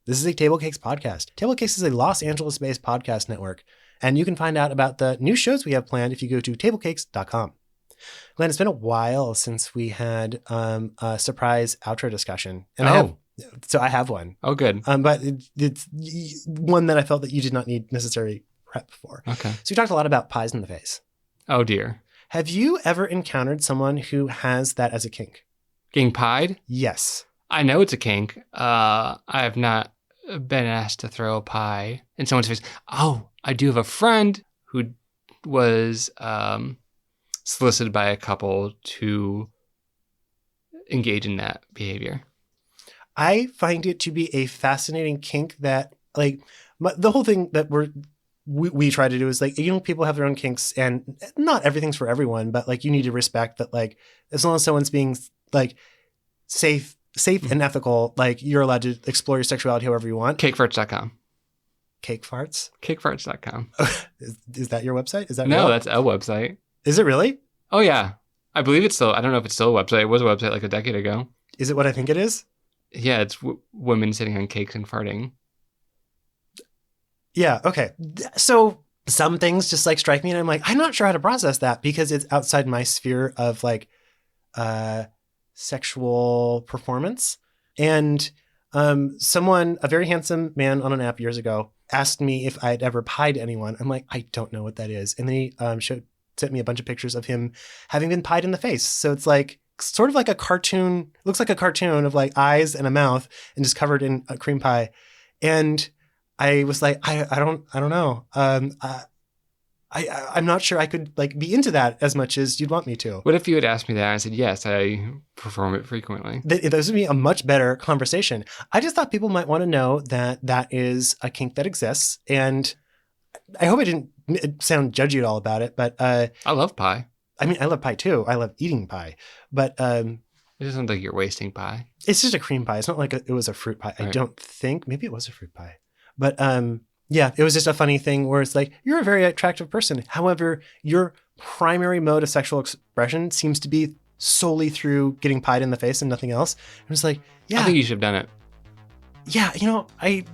This is a Table Cakes podcast. Table Cakes is a Los Angeles-based podcast network, and you can find out about the new shows we have planned if you go to tablecakes.com. Glenn, it's been a while since we had a surprise outro discussion, and I have one. Oh, good. But it's one that I felt that you did not need necessary prep for. Okay. So we talked a lot about pies in the face. Oh, dear. Have you ever encountered someone who has that as a kink? Getting pied? Yes. I know it's a kink. I have not been asked to throw a pie in someone's face. Oh, I do have a friend who was solicited by a couple to engage in that behavior. I find it to be a fascinating kink that, the whole thing that we try to do is people have their own kinks, and not everything's for everyone, but you need to respect that, as long as someone's being safe and ethical, you're allowed to explore your sexuality however you want. Cakefarts.com. Cake farts? Cakefarts.com. Is that your website? Is that No, real? that's a website. Is it really? Oh, yeah. I believe it's still, I don't know if it's still a website. It was a website a decade ago. Is it what I think it is? Yeah, it's women sitting on cakes and farting. Yeah. Okay. So some things just strike me, and I'm not sure how to process that because it's outside my sphere of sexual performance. And someone, a very handsome man on an app years ago, asked me if I'd ever pied anyone. I'm like, I don't know what that is. And then he showed sent me a bunch of pictures of him having been pied in the face. So it's like sort of like a cartoon, looks like a cartoon of like eyes and a mouth and just covered in a cream pie. And I was like, I don't know. I'm not sure I could like be into that as much as you'd want me to. What if you had asked me that? I said, yes, I perform it frequently. This would be a much better conversation. I just thought people might want to know that that is a kink that exists. And I hope I didn't sound judgy at all about it, but I love pie. I mean, I love pie too. I love eating pie, but It doesn't like you're wasting pie. it's just a cream pie. It's not like it was a fruit pie. I Right. don't think. Maybe it was a fruit pie, but yeah, it was just a funny thing where it's like, you're a very attractive person. However, your primary mode of sexual expression seems to be solely through getting pied in the face and nothing else. I was like, yeah, I think you should have done it. yeah, I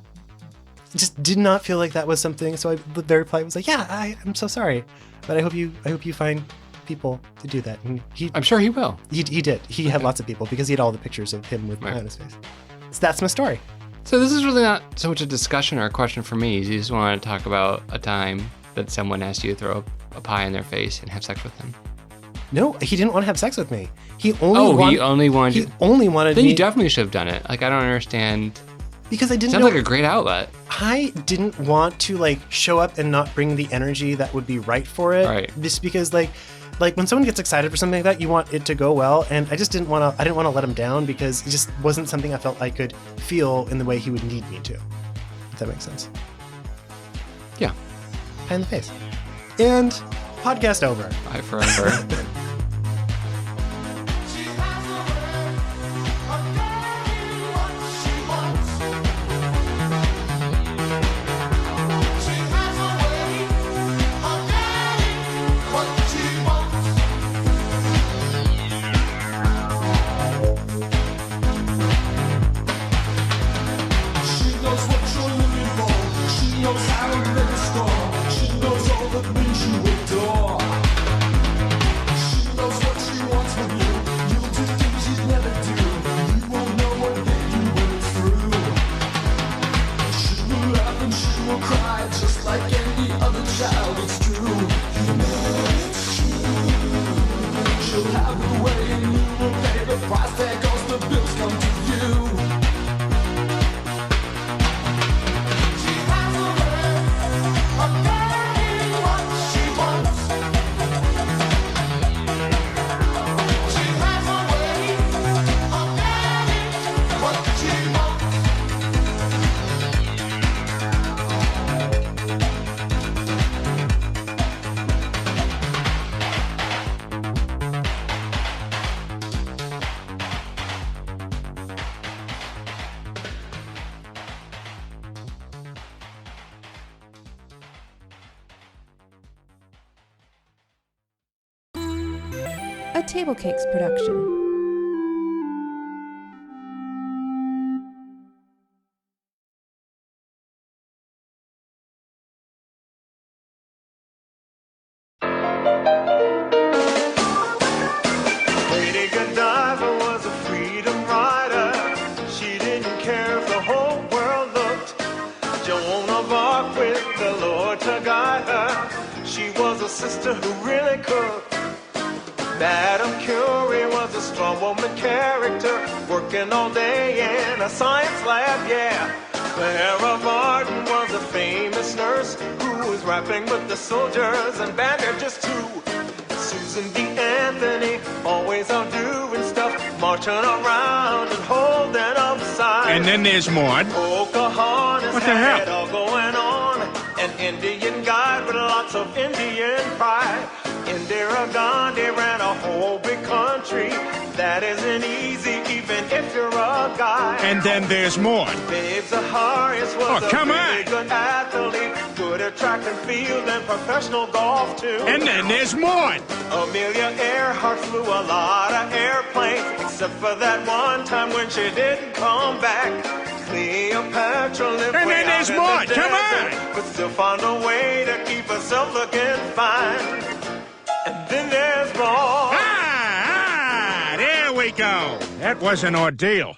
just did not feel like that was something. So I very polite was like, yeah, I'm so sorry, but I hope you find people to do that. And I'm sure he will. he did. He had lots of people because he had all the pictures of him with pie on his face. So that's my story. So this is really not so much a discussion or a question for me. You just want to talk about a time that someone asked you to throw a pie in their face and have sex with them. No, he didn't want to have sex with me. He only he only wanted he you. only wanted Then me you definitely should have done it. Like, I don't understand. because I didn't Sounds know. like a great outlet. I didn't want to like show up and not bring the energy that would be right for it. Right. Just because like when someone gets excited for something like that, you want it to go well, and I just didn't want to. I didn't want to let him down because it just wasn't something I felt I could feel in the way he would need me to. If that makes sense. Yeah. Pie in the face. And podcast over. Bye forever. A Table Cakes production. Lady Godiva was a freedom rider. She didn't care if the whole world looked. Joan of Arc with the Lord to guide her. She was a sister who really cooked. Madame Curie was a strong woman character, working all day in a science lab, yeah. Clara Barton was a famous nurse who was rapping with the soldiers and bandages too. Susan B. Anthony, always out doing stuff, marching around and holding up signs. And then there's Maude. Pocahontas What the had hell? it all going on. An Indian guide with lots of Indian pride. Indira Gandhi ran a whole big country. That isn't easy even if you're a guy. And then there's Maude. Babe Zaharias was Oh, a come really on. good athlete. Good at track and field and professional golf too. And then there's Maude. Amelia Earhart flew a lot of airplanes, except for that one time when she didn't come back. Cleopatra lived And way then there's out in Maude. the Come desert, on. but still found a way to keep herself looking fine. And then there's Maude. There we go. That was an ordeal.